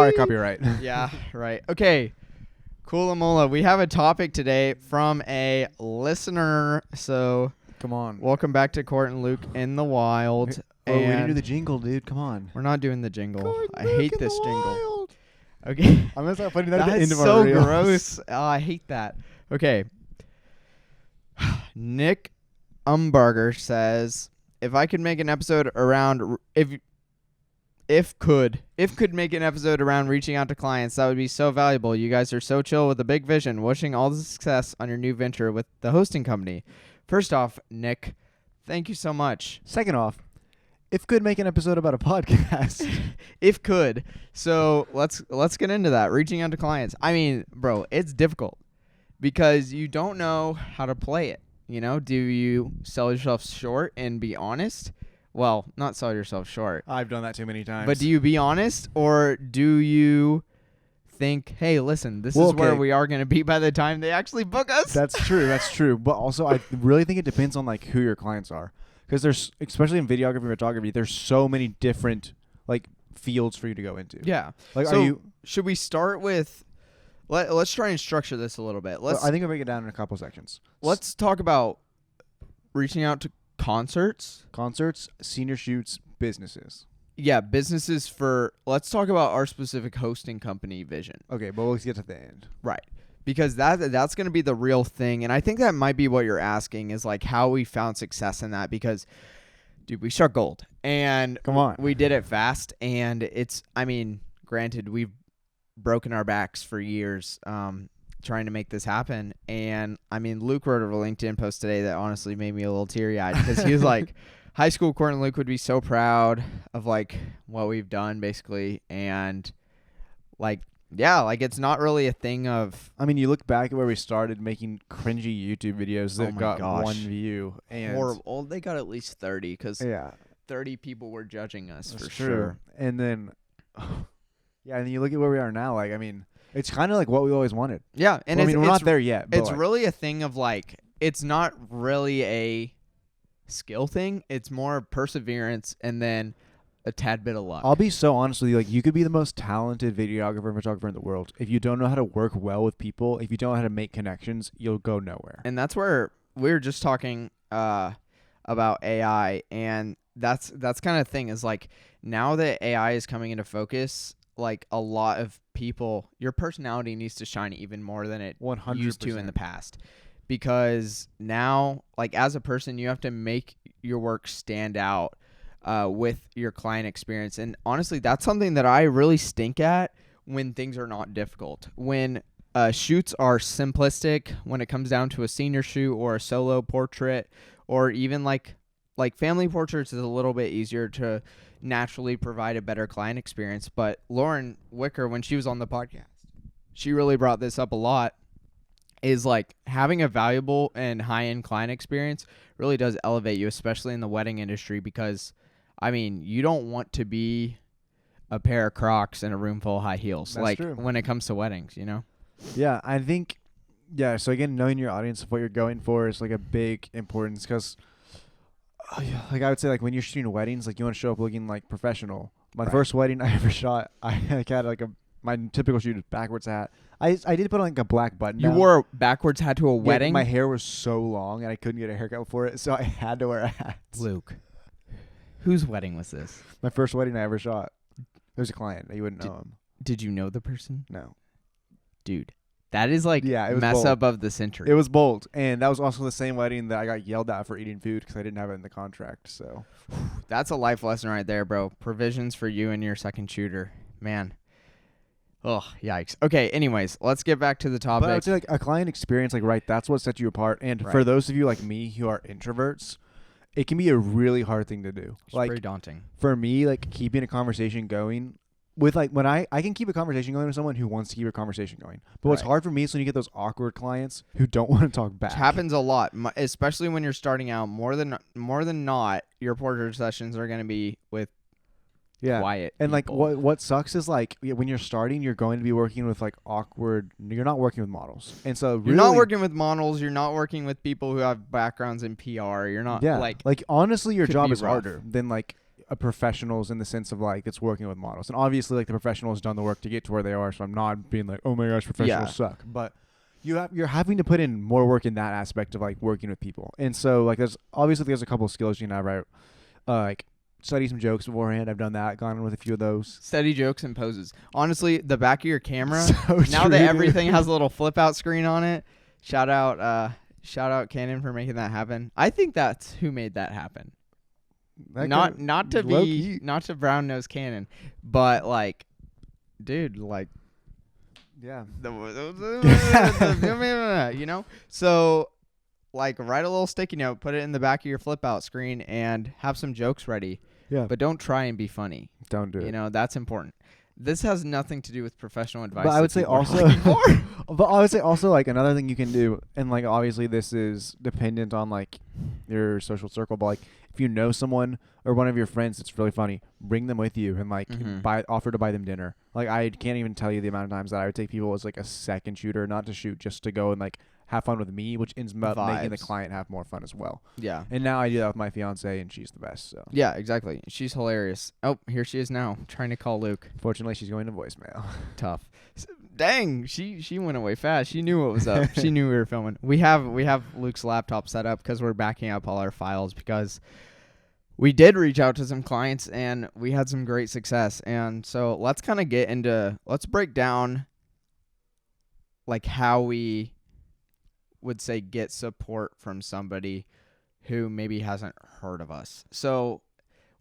Sorry, copyright. Yeah, right. Okay. Coolamola, we have a topic today from a listener. So Come on. welcome back to Cort and Luke in the Wild. Oh, we didn't do And the jingle, dude. Come on. we're not doing the jingle. Cort I and Luke hate in this the jingle. Wild. Okay. I'm gonna start putting that at the That's end of so our reels. gross. Oh, I hate that. Okay. Nick Umbarger says, if I could make an episode around if could make an episode around reaching out to clients, that would be so valuable. You guys are so chill with a big vision. Wishing all the success on your new venture with the hosting company. First off, Nick, thank you so much. Second off, if could make an episode about a podcast. If could. So let's get into that. Reaching out to clients. I mean, bro, it's difficult because you don't know how to play it. You know, do you sell yourself short and be honest? Well, not sell yourself short. I've done that too many times. But do you be honest, or do you think, hey, listen, this is where we are going to be by the time they actually book us? That's true. That's true. But also, I really think it depends on like who your clients are, because there's, especially in videography and photography, there's so many different like fields for you to go into. Yeah. Like, so should we start with? Let's try and structure this a little bit. I think I'll break it down in a couple sections. Let's talk about reaching out to concerts, senior shoots, businesses. Yeah, businesses for. Let's talk about our specific hosting company vision. Okay, but let's get to the end. Right. Because that's going to be the real thing. And I think that might be what you're asking is like how we found success in that, because dude, we struck gold and Come on. we did it fast. And it's, I mean, granted, we've broken our backs for years trying to make this happen. And I mean, Luke wrote a LinkedIn post today that honestly made me a little teary eyed, because he was like, high school Cort and Luke would be so proud of like what we've done basically. And like, yeah, like it's not really a thing of. I mean, you look back at where we started making cringy YouTube videos that got gosh. 1 view. And Horrible. Oh, they got at least 30 because yeah, 30 people were judging us. that's for true. sure. And then, yeah, and then you look at where we are now. Like, I mean, it's kind of like what we always wanted. Yeah, and Well, I mean, we're not there yet. But It's like, really a thing of like, it's not really a skill thing. It's more perseverance and then a tad bit of luck. I'll be so honest with you. Like, you could be the most talented videographer and photographer in the world. If you don't know how to work well with people, if you don't know how to make connections, you'll go nowhere. And that's where we were just talking about AI, and that's kind of thing is like, now that AI is coming into focus, like a lot of people, your personality needs to shine even more than it 100%. used to in the past, because now, like, as a person, you have to make your work stand out with your client experience. And honestly, that's something that I really stink at when things are not difficult. When shoots are simplistic, when it comes down to a senior shoot or a solo portrait, or even like family portraits is a little bit easier to naturally provide a better client experience. But Lauren Wicker, when she was on the podcast, she really brought this up a lot, is like having a valuable and high-end client experience really does elevate you, especially in the wedding industry, because I mean, you don't want to be a pair of Crocs in a room full of high heels. That's like true. when it comes to weddings, you know? Yeah, I think, yeah, so again, knowing your audience of what you're going for is like a big importance, because like I would say, like when you're shooting weddings, like you want to show up looking like professional. My first wedding I ever shot, I like had like my typical shoot is backwards hat. I did put on like a black button. You wore a backwards hat to a wedding? My hair was so long and I couldn't get a haircut for it, so I had to wear a hat. Luke, whose wedding was this? My first wedding I ever shot. There's a client. You wouldn't know him. Did you know the person? No. Dude, that is like it was mess bold. up of the century. It was bold. And that was also the same wedding that I got yelled at for eating food because I didn't have it in the contract. So that's a life lesson right there, bro. Provisions for you and your second shooter. Man. Oh, yikes. Okay, anyways, let's get back to the topic. But I would say like a client experience, like, right, that's what sets you apart. And for those of you like me who are introverts, it can be a really hard thing to do. It's like, pretty daunting. For me, like keeping a conversation going with like when I can keep a conversation going with someone who wants to keep a conversation going. But what's hard for me is when you get those awkward clients who don't want to talk back. Which happens a lot, especially when you're starting out. More than not, your portrait sessions are going to be with quiet and people. like what sucks is like when you're starting, you're going to be working with like awkward. You're not working with models, and so really, you're not working with models. You're not working with people who have backgrounds in PR. You're not like honestly, your could job be is rough. harder than like professionals in the sense of like it's working with models, and obviously like the professionals done the work to get to where they are. So I'm not being like, oh my gosh, professionals suck, but you're having to put in more work in that aspect of like working with people. And so like there's a couple of skills you can have, right? Like study some jokes beforehand. I've done that, gone in with a few of those. Study jokes and poses. Honestly, the back of your camera, So now true, that dude. everything has a little flip out screen on it, shout out Canon for making that happen. I think that's who made that happen. That Not kinda- to low-key. not to brown nose Canon, but like, dude, like, Yeah. you know? So, like, write a little sticky note, put it in the back of your flip out screen, and have some jokes ready. Yeah. But don't try and be funny. Don't do it. You know, that's important. This has nothing to do with professional advice. But I that would say people are also, looking for. but I would say also like another thing you can do, and like obviously this is dependent on like your social circle, but like if you know someone or one of your friends that's really funny, bring them with you and like offer to buy them dinner. Like I can't even tell you the amount of times that I would take people as like a second shooter, not to shoot, just to go and like have fun with me, which ends up making the Vibes. client have more fun as well. Yeah. And now I do that with my fiance, and she's the best. So Yeah, exactly. She's hilarious. Oh, here she is now, trying to call Luke. fortunately, she's going to voicemail. Tough. Dang, she went away fast. She knew what was up. She knew we were filming. We have Luke's laptop set up because we're backing up all our files because we did reach out to some clients and we had some great success. And so let's kind of let's break down like how we would say get support from somebody who maybe hasn't heard of us. So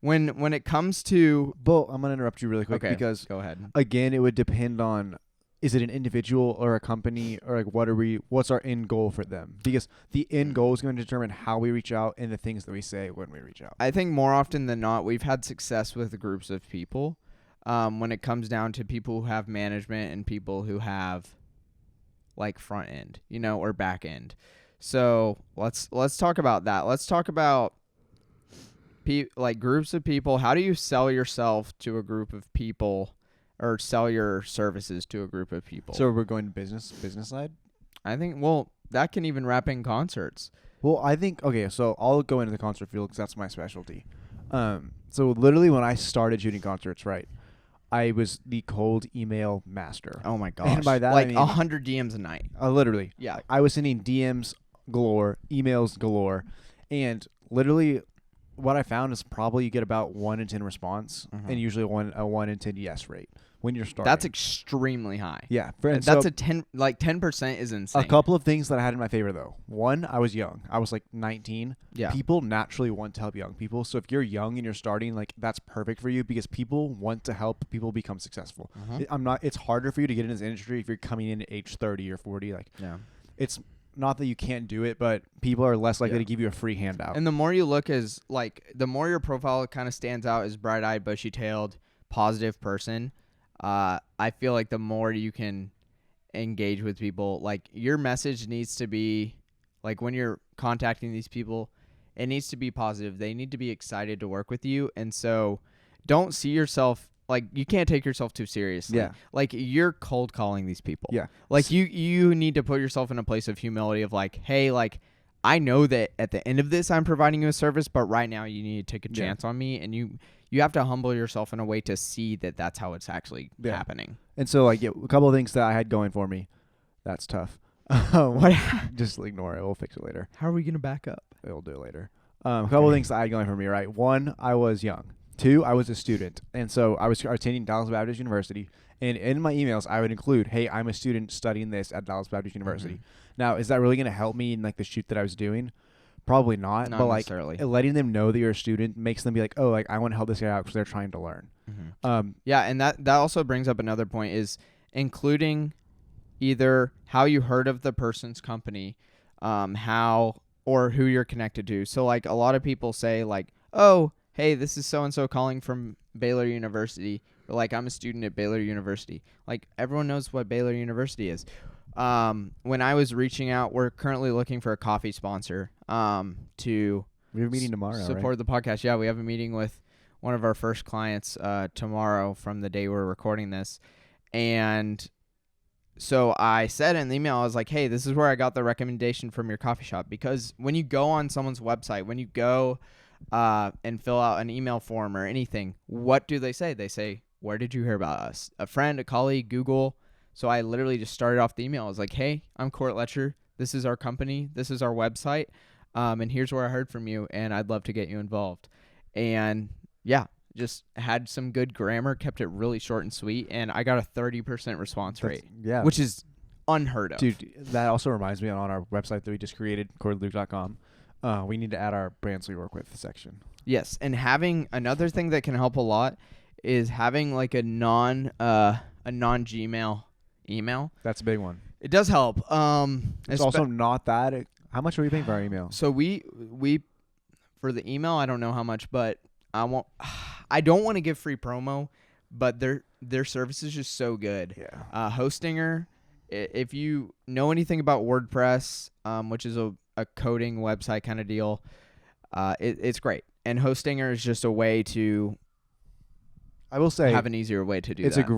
when it comes to But I'm gonna interrupt you really quick because go ahead. again, it would depend on, is it an individual or a company, or like what's our end goal for them? Because the end goal is going to determine how we reach out and the things that we say when we reach out. I think more often than not, we've had success with groups of people when it comes down to people who have management and people who have like front end, you know, or back end. So let's talk about that. Let's talk about like groups of people. How do you sell yourself to a group of people, or sell your services to a group of people? So we're going business side? I think, that can even wrap in concerts. Well, I think, okay, so I'll go into the concert field because that's my specialty. So literally when I started shooting concerts, right, I was the cold email master. Oh my gosh. And by that, like I mean 100 DMs a night. literally. Yeah. I was sending DMs galore, emails galore, and literally what I found is probably you get about 1 in 10 response, and usually a 1 in 10 yes rate when you're starting. That's extremely high. Yeah. That's a 10% is insane. A couple of things that I had in my favor, though. One, I was young. I was like 19. Yeah. People naturally want to help young people. So if you're young and you're starting, like that's perfect for you because people want to help people become successful. It's harder for you to get in this industry if you're coming in at age 30 or 40. Like, it's not that you can't do it, but people are less likely to give you a free handout. And the more you look as like, the more your profile kind of stands out as bright-eyed, bushy-tailed, positive person, I feel like the more you can engage with people, like your message needs to be like when you're contacting these people, it needs to be positive. They need to be excited to work with you. And so don't see yourself like, you can't take yourself too seriously. Yeah. Like you're cold calling these people. Yeah. Like you need to put yourself in a place of humility of like, hey, like I know that at the end of this I'm providing you a service, but right now you need to take a chance on me, and you have to humble yourself in a way to see that that's how it's actually happening. And so, like, a couple of things that I had going for me. That's tough. What? Just ignore it. We'll fix it later. How are we going to back up? We'll do it later. A couple of things that I had going for me, right? One, I was young. Two, I was a student. And so I was attending Dallas Baptist University. And in my emails, I would include, hey, I'm a student studying this at Dallas Baptist University. Now, is that really going to help me in, like, the shoot that I was doing? Probably not. Not but, like, necessarily. letting them know that you're a student makes them be like, oh, like, I want to help this guy out because they're trying to learn. Yeah, and that also brings up another point is including either how you heard of the person's company, how or who you're connected to. So, like, a lot of people say, like, oh, hey, this is so-and-so calling from Baylor University. Or, like, I'm a student at Baylor University. Like, everyone knows what Baylor University is. When I was reaching out, we're currently looking for a coffee sponsor to We have a meeting tomorrow, support the podcast. Yeah, we have a meeting with one of our first clients tomorrow from the day we're recording this. And so I said in the email, I was like, hey, this is where I got the recommendation from your coffee shop. Because when you go on someone's website, when you go and fill out an email form or anything, what do they say? They say, where did you hear about us? A friend, a colleague, Google. So I literally just started off the email. I was like, hey, I'm Cort Letcher. This is our company. This is our website. And here's where I heard from you, and I'd love to get you involved. And yeah, just had some good grammar, kept it really short and sweet, and I got a 30% response rate, which is unheard of. Dude, that also reminds me on our website that we just created, CortLuke.com, we need to add our brands we work with section. Yes, and having another thing that can help a lot is having like a non-Gmail email. That's a big one. It does help. It's also not that. How much are we paying for our email? So we for the email, I don't know how much, but I don't want to give free promo, but their service is just so good. Yeah. Hostinger, if you know anything about WordPress, which is a coding website kind of deal, it's great. And Hostinger is just a way to, I will say, have an easier way to do it's that. a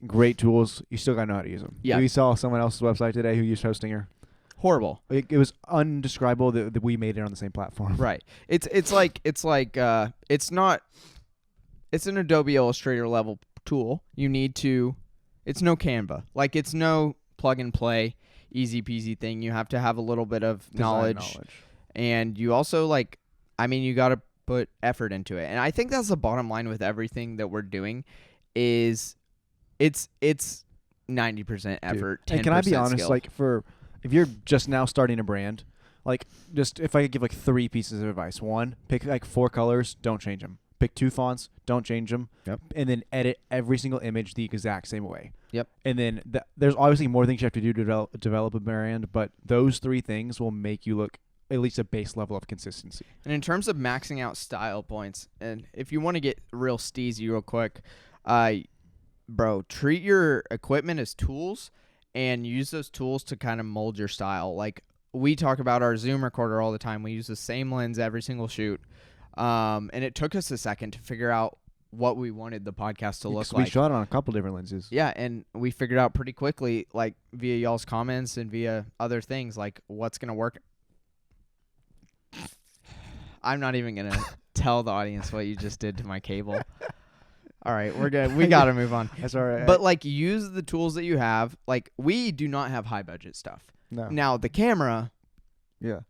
great tools. You still gotta know how to use them. Yeah. We saw someone else's website today who used Hostinger. Horrible. It was undescribable that we made it on the same platform. Right. It's an Adobe Illustrator level tool. It's no Canva. Like, it's no plug and play, easy peasy thing. You have to have a little bit of knowledge. And you also you got to put effort into it. And I think that's the bottom line with everything that we're doing is it's 90% effort, 10% and can I be honest, skill. If you're just now starting a brand, just if I could give 3 pieces of advice. 1, pick 4 colors, don't change them. Pick 2 fonts, don't change them. Yep. And then edit every single image the exact same way. Yep. And then there's obviously more things you have to do to develop a brand, but those 3 things will make you look at least a base level of consistency. And in terms of maxing out style points, and if you want to get real steezy real quick, bro, treat your equipment as tools and use those tools to kind of mold your style. Like, we talk about our Zoom recorder all the time. We use the same lens every single shoot. And it took us a second to figure out what we wanted the podcast to look like. We shot on a couple different lenses. Yeah, and we figured out pretty quickly, via y'all's comments and via other things, what's going to work. I'm not even going to tell the audience what you just did to my cable. All right, we're good. We got to move on. That's all right. But, use the tools that you have. We do not have high-budget stuff. No. Now, the camera... Yeah.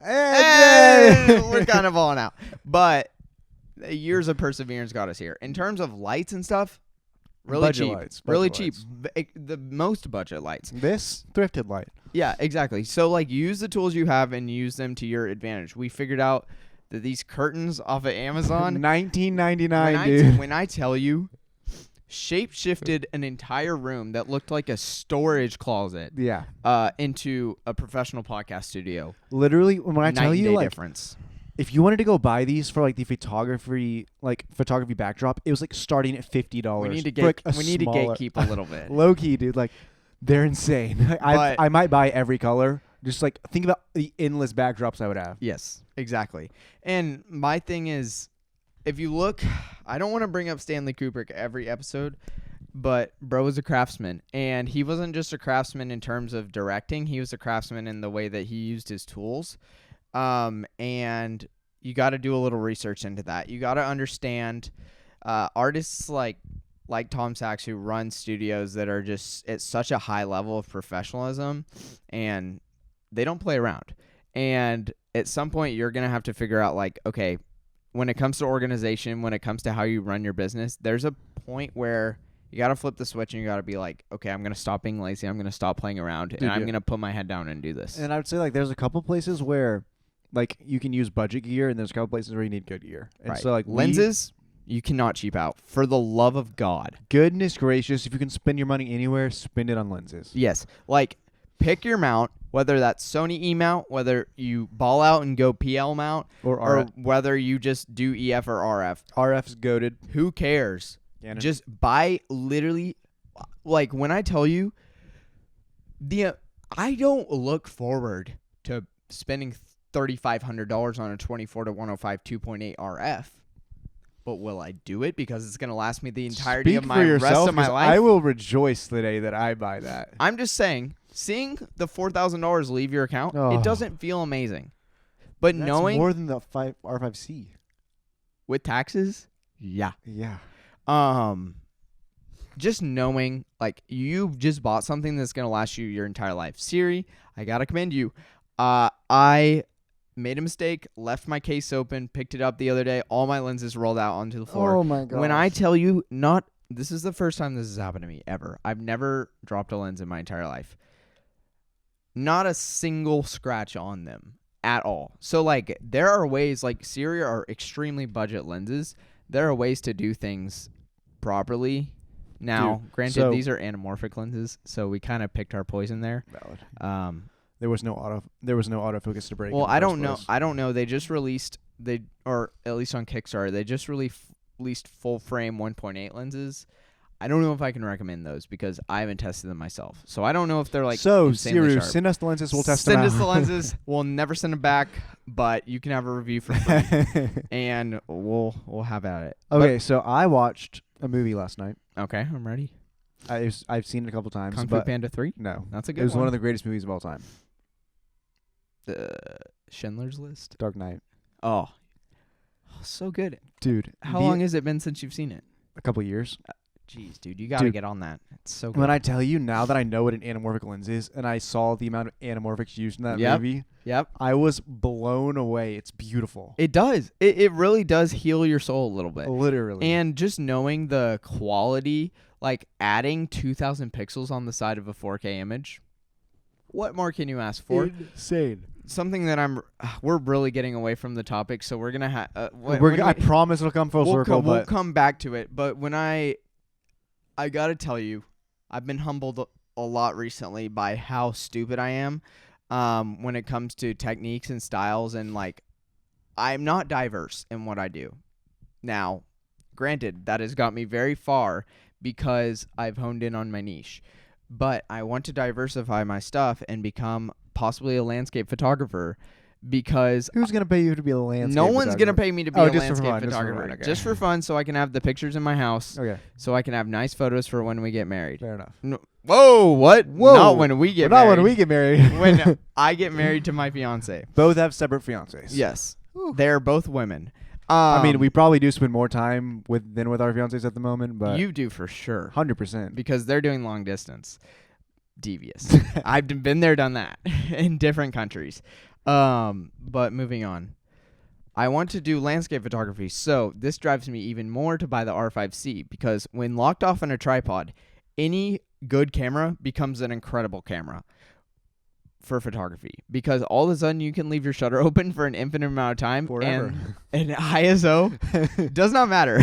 We're kind of falling out. But years of perseverance got us here. In terms of lights and stuff, really budget cheap. Lights, really budget cheap. The most budget lights. This thrifted light. Yeah, exactly. So, use the tools you have and use them to your advantage. We figured out that these curtains off of Amazon... $19.99, dude. When I tell you, shape-shifted an entire room that looked like a storage closet into a professional podcast studio. Literally, when I tell you, difference. If you wanted to go buy these for the photography backdrop, it was starting at $50. We need to gatekeep a little bit. Low key, dude. They're insane. I might buy every color. Just think about the endless backdrops I would have. Yes, exactly. And my thing is, if you look, I don't want to bring up Stanley Kubrick every episode, but bro was a craftsman. And he wasn't just a craftsman in terms of directing. He was a craftsman in the way that he used his tools. And you got to do a little research into that. You got to understand artists like Tom Sachs, who run studios that are just at such a high level of professionalism, and they don't play around. And at some point, you're going to have to figure out, okay, when it comes to organization, when it comes to how you run your business, there's a point where you got to flip the switch and you got to be okay, I'm going to stop being lazy. I'm going to stop playing around, and I'm going to put my head down and do this. And I would say, there's a couple places where, you can use budget gear, and there's a couple places where you need good gear. And so, lenses, you cannot cheap out. For the love of God. Goodness gracious, if you can spend your money anywhere, spend it on lenses. Yes. Pick your mount, whether that's Sony E-mount, whether you ball out and go PL mount, or whether you just do EF or RF. RF's goated. Who cares? Canon. Just buy literally, when I tell you, I don't look forward to spending $3,500 on a 24 to 105 2.8 RF. But will I do it because it's going to last me the entirety of my rest of my life? I will rejoice the day that I buy that. I'm just saying, seeing the $4,000 leave your account, it doesn't feel amazing. But That's knowing more than the R5C. with taxes. Yeah. Yeah. Just knowing, like, you've just bought something that's going to last you your entire life. Siri, I got to commend you. I made a mistake, left my case open, picked it up the other day. All my lenses rolled out onto the floor. Oh, my God. When I tell you, this is the first time this has happened to me ever. I've never dropped a lens in my entire life. Not a single scratch on them at all. So, like, there are ways, like, Siri are extremely budget lenses. There are ways to do things properly. Now, granted, these are anamorphic lenses, so we kind of picked our poison there. Valid. There was no autofocus to break. Well, I don't know. I don't know. They just released or at least on Kickstarter, they just released full frame 1.8 lenses. I don't know if I can recommend those because I haven't tested them myself. So I don't know if they're like Siri, send us the lenses. We'll test them out. Send us the lenses. We'll never send them back, but you can have a review for free, and we'll have at it. Okay, so I watched a movie last night. Okay, I'm ready. I've seen it a couple times. Kung Fu Panda 3? No. That's a good one. It was one. one of the greatest movies of all time. Schindler's List? Dark Knight. Oh, so good. Dude. How long has it been since you've seen it? A couple years. Jeez, dude, you got to get on that. It's so good. When I tell you, now that I know what an anamorphic lens is, and I saw the amount of anamorphics used in that movie, I was blown away. It's beautiful. It does. It really does heal your soul a little bit. Literally. And just knowing the quality, like adding 2,000 pixels on the side of a 4K image, what more can you ask for? Insane. Something that we're really getting away from the topic, so we're gonna I promise it'll come full circle. We'll come back to it. But when I gotta tell you, I've been humbled a lot recently by how stupid I am when it comes to techniques and styles, and like I'm not diverse in what I do. Now, granted, that has got me very far because I've honed in on my niche. But I want to diversify my stuff and become possibly a landscape photographer because... Who's going to pay you to be a landscape photographer? No one's going to pay me to be a landscape photographer. Just for fun, so I can have the pictures in my house. Okay. So I can have nice photos for when we get married. Fair enough. Whoa, what? Whoa. Not when we get married. Not when we get married. When I get married to my fiance. Both have separate fiancés. Yes. They're both women. I mean, we probably do spend more time with our fiancés at the moment, but you do for sure, 100%, because they're doing long distance. Devious. I've been there, done that in different countries. But moving on, I want to do landscape photography, so this drives me even more to buy the R5C because when locked off on a tripod, any good camera becomes an incredible camera for photography because all of a sudden you can leave your shutter open for an infinite amount of time forever. And ISO does not matter.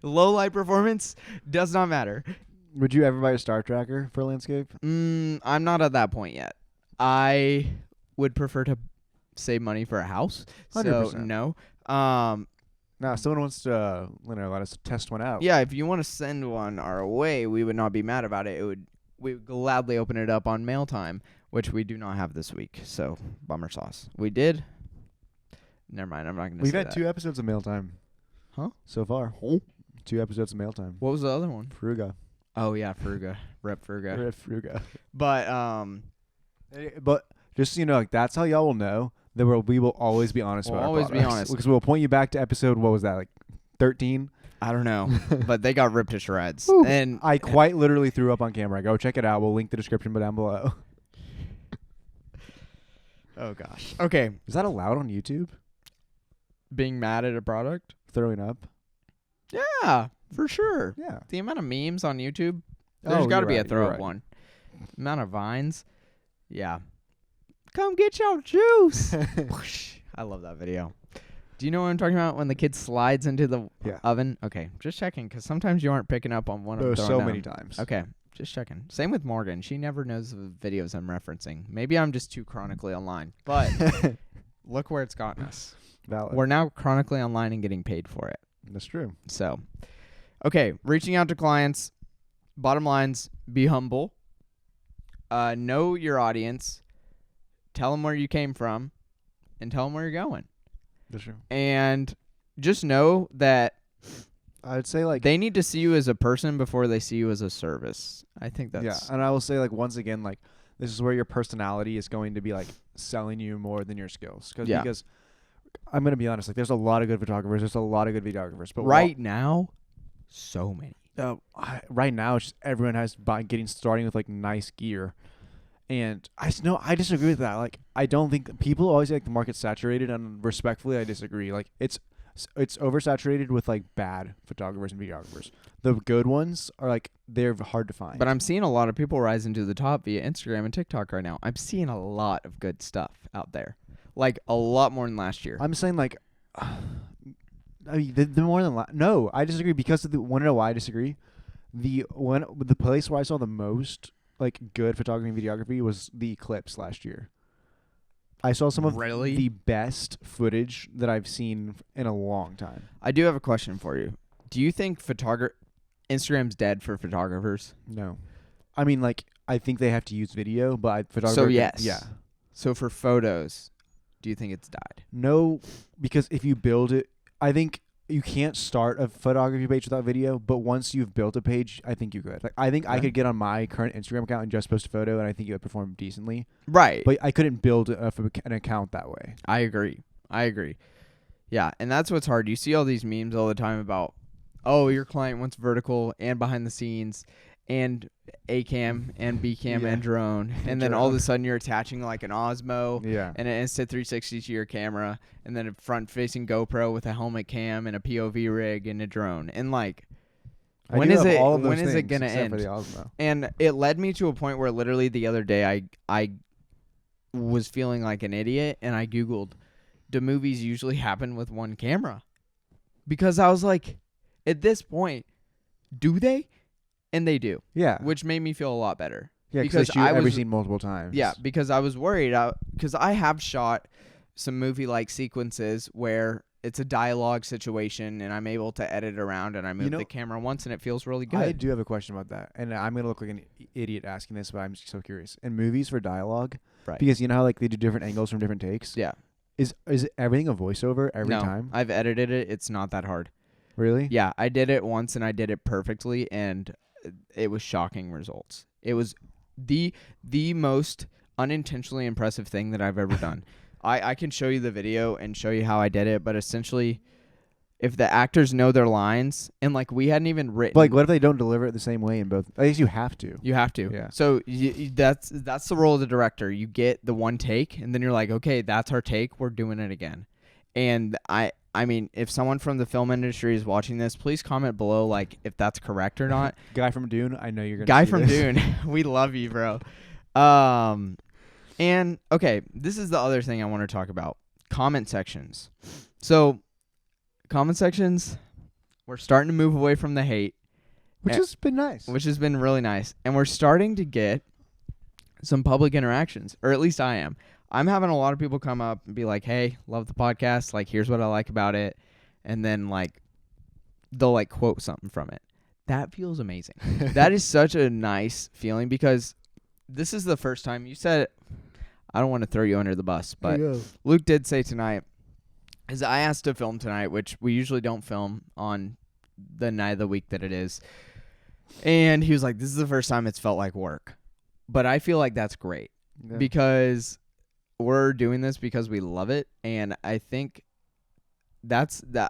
Low light performance does not matter. Would you ever buy a star tracker for landscape? I'm not at that point yet. I would prefer to save money for a house. 100%. So no. No, if someone wants to let us test one out. Yeah, if you want to send one our way, we would not be mad about it. We would gladly open it up on mail time, which we do not have this week. So bummer sauce. We did. Never mind. I'm not going to say that. We've had 2 episodes of mail time. Huh? So far. 2 episodes of mail time. What was the other one? Fruga. Oh yeah, Fruga. Rep Fruga. Rep Fruga. But just so like that's how y'all will know that we will always be honest about our products. Always be honest. Because we'll point you back to episode, what was that, like 13? I don't know. But they got ripped to shreds. Ooh, and I quite literally threw up on camera. Go check it out. We'll link the description down below. Oh gosh. Okay. Is that allowed on YouTube? Being mad at a product? Throwing up? Yeah, for sure. Yeah. The amount of memes on YouTube, there's got to be a throw up one. Amount of vines. Yeah. Come get your juice. I love that video. Do you know what I'm talking about when the kid slides into the oven? Okay, just checking because sometimes you aren't picking up on one of them. So many times. Okay, just checking. Same with Morgan. She never knows the videos I'm referencing. Maybe I'm just too chronically online, but look where it's gotten us. Valid. We're now chronically online and getting paid for it. That's true. So, okay, reaching out to clients. Bottom lines, be humble. Know your audience. Tell them where you came from, and tell them where you're going. That's true. And just know that I'd say like they need to see you as a person before they see you as a service. I think that's... Yeah, and I will say like once again, like this is where your personality is going to be like selling you more than your skills. Because I'm gonna be honest. Like, there's a lot of good photographers. There's a lot of good videographers. But Right now, so many. right now, it's just everyone has starting with like nice gear, and I disagree with that. Like, I don't think people always say, like, the market's saturated, and respectfully, I disagree. Like, it's oversaturated with like bad photographers and videographers. The good ones are like they're hard to find. But I'm seeing a lot of people rising to the top via Instagram and TikTok right now. I'm seeing a lot of good stuff out there, like a lot more than last year. I'm saying like, I mean, the more than no, I disagree because of the want to know why I disagree. The place where I saw the most like good photography and videography was the Eclipse last year. I saw some of Really? the best footage that I've seen in a long time. I do have a question for you. Do you think Instagram's dead for photographers? No, I mean, like, I think they have to use video, but photography. So yes. Yeah. So for photos, do you think it's died? No, because if you build it, I think you can't start a photography page without video. But once you've built a page, I think you could. Like, I think I could get on my current Instagram account and just post a photo, and I think it would perform decently. Right. But I couldn't build an account that way. I agree. Yeah, and that's what's hard. You see all these memes all the time about, oh, your client wants vertical and behind the scenes and A cam and B cam and drone, and then all of a sudden you're attaching like an Osmo and an Insta360 to your camera, and then a front-facing GoPro with a helmet cam and a POV rig and a drone, and like, when is it gonna end? For the Osmo. And it led me to a point where literally the other day I was feeling like an idiot, and I Googled, do movies usually happen with one camera? Because I was like, at this point, do they? And they do. Yeah. Which made me feel a lot better. Yeah, because I shoot every scene multiple times. Yeah, because I was worried. Because I have shot some movie-like sequences where it's a dialogue situation, and I'm able to edit around, and I move the camera once, and it feels really good. I do have a question about that, and I'm going to look like an idiot asking this, but I'm so curious. In movies for dialogue, right? Because you know how like they do different angles from different takes? Yeah. Is everything a voiceover every time? I've edited it. It's not that hard. Really? Yeah, I did it once, and I did it perfectly, and it was shocking results. It was the most unintentionally impressive thing that I've ever done. I can show you the video and show you how I did it, but essentially, if the actors know their lines, and like we hadn't even written, But like, what if they don't deliver it the same way in both? I guess you have to. You have to. Yeah. So that's the role of the director. You get the one take, and then you're like, okay, that's our take. We're doing it again. And I mean, if someone from the film industry is watching this, please comment below, like, if that's correct or not. Guy from Dune, I know you're gonna. Guy see from this. Dune, we love you, bro. And okay, this is the other thing I want to talk about: comment sections. So, comment sections, we're starting to move away from the hate, which has been nice. Which has been really nice, and we're starting to get some public interactions, or at least I am. I'm having a lot of people come up and be like, hey, love the podcast. Like, here's what I like about it. And then, like, they'll, like, quote something from it. That feels amazing. That is such a nice feeling because this is the first time you said, I don't want to throw you under the bus, but Luke did say tonight, as I asked to film tonight, which we usually don't film on the night of the week that it is. And he was like, this is the first time it's felt like work. But I feel like that's great because we're doing this because we love it, and I think that's the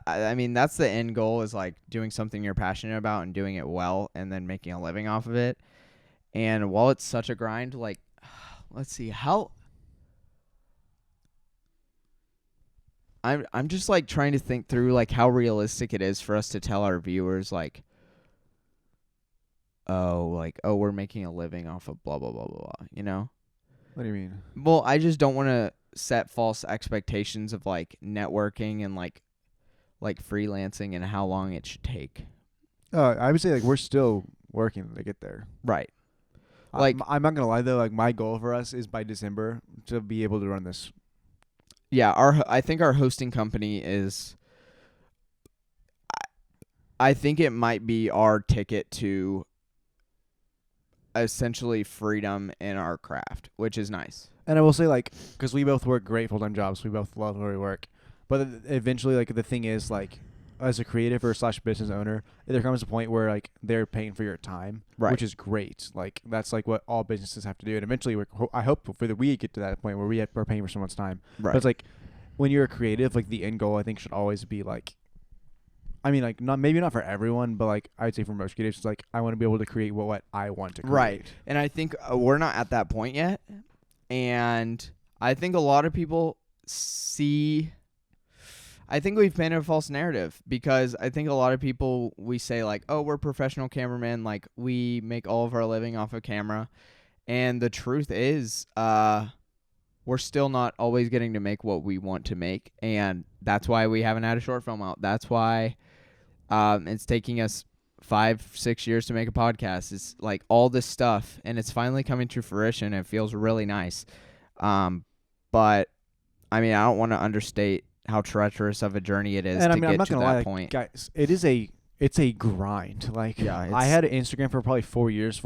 end goal is like doing something you're passionate about and doing it well and then making a living off of it. And while it's such a grind, like, let's see how I'm just like trying to think through like how realistic it is for us to tell our viewers like, oh, we're making a living off of blah blah blah blah blah, you know? What do you mean? Well, I just don't want to set false expectations of like networking and like freelancing and how long it should take. I would say like we're still working to get there. Right. Like I'm not gonna lie though, like my goal for us is by December to be able to run this. Yeah, I think our hosting company is. I think it might be our ticket to essentially freedom in our craft, which is nice. And I will say, like, because we both work great full-time jobs, we both love where we work. But eventually, like, the thing is, like, as a creative or / business owner, there comes a point where, like, they're paying for your time, which is great. Like, that's, like, what all businesses have to do. And eventually, I hope we get to that point where we're paying for someone's time. Right. But it's, like, when you're a creative, like the end goal I think should always be like, I mean, like not for everyone, but like I'd say for most creatives, it's like I want to be able to create what I want to create. Right. And I think we're not at that point yet. And I think a lot of people I think we've painted a false narrative, because I think a lot of people, we say like, oh, we're professional cameramen, like we make all of our living off of camera. And the truth is, we're still not always getting to make what we want to make. And that's why we haven't had a short film out. That's why it's taking us 5-6 years to make a podcast. It's like all this stuff, and it's finally coming to fruition. It feels really nice. But I mean, I don't want to understate how treacherous of a journey it is and to I mean, get I'm not to gonna that lie, point. guys. It's a grind. Like, Yeah, I had an Instagram for probably 4 years.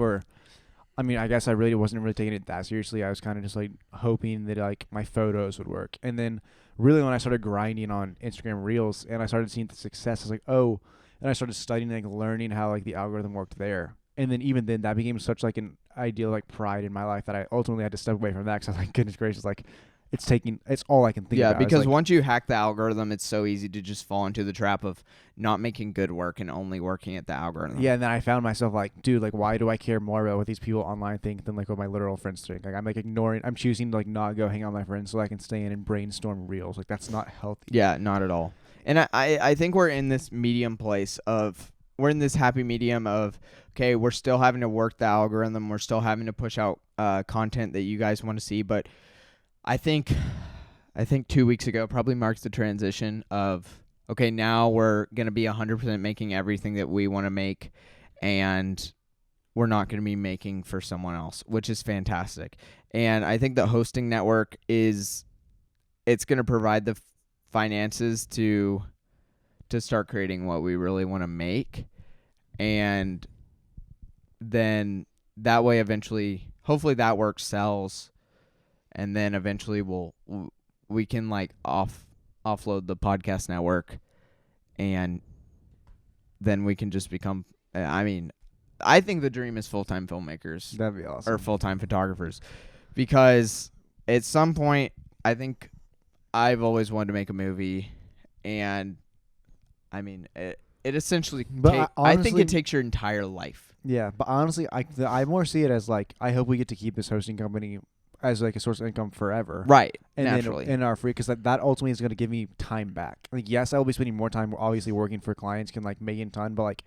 I mean, I guess I really wasn't taking it that seriously. I was kind of just like hoping that like my photos would work. And then really when I started grinding on Instagram Reels and I started seeing the success, I was like, oh, and I started studying, like learning how like the algorithm worked there. And then even then that became such like an ideal like pride in my life that I ultimately had to step away from that, because I was like, goodness gracious, like it's all I can think about. Yeah, because like, once you hack the algorithm, it's so easy to just fall into the trap of not making good work and only working at the algorithm. yeah, and then I found myself like, dude, like why do I care more about what these people online think than like what my literal friends think? Like I'm choosing to like not go hang out with my friends so I can stay in and brainstorm reels. Like that's not healthy. Yeah, not at all. And I think we're in this medium place of, we're in this happy medium of, okay, we're still having to work the algorithm. We're still having to push out content that you guys want to see. But I think 2 weeks ago probably marks the transition of, okay, now we're going to be 100% making everything that we want to make, and we're not going to be making for someone else, which is fantastic. And I think the hosting network it's going to provide the finances to start creating what we really want to make. And then that way eventually, hopefully that work sells, and then eventually we can like offload the podcast network, and then we can just become, I mean, I think the dream is full-time filmmakers. That'd be awesome. Or full-time photographers, because at some point I think I've always wanted to make a movie, and I mean it essentially I think it takes your entire life. Yeah, but honestly I more see it as like, I hope we get to keep this hosting company as like a source of income forever. Right. And naturally. then in our free, because that ultimately is going to give me time back. Like, yes, I will be spending more time obviously working for clients, can like make a ton, but like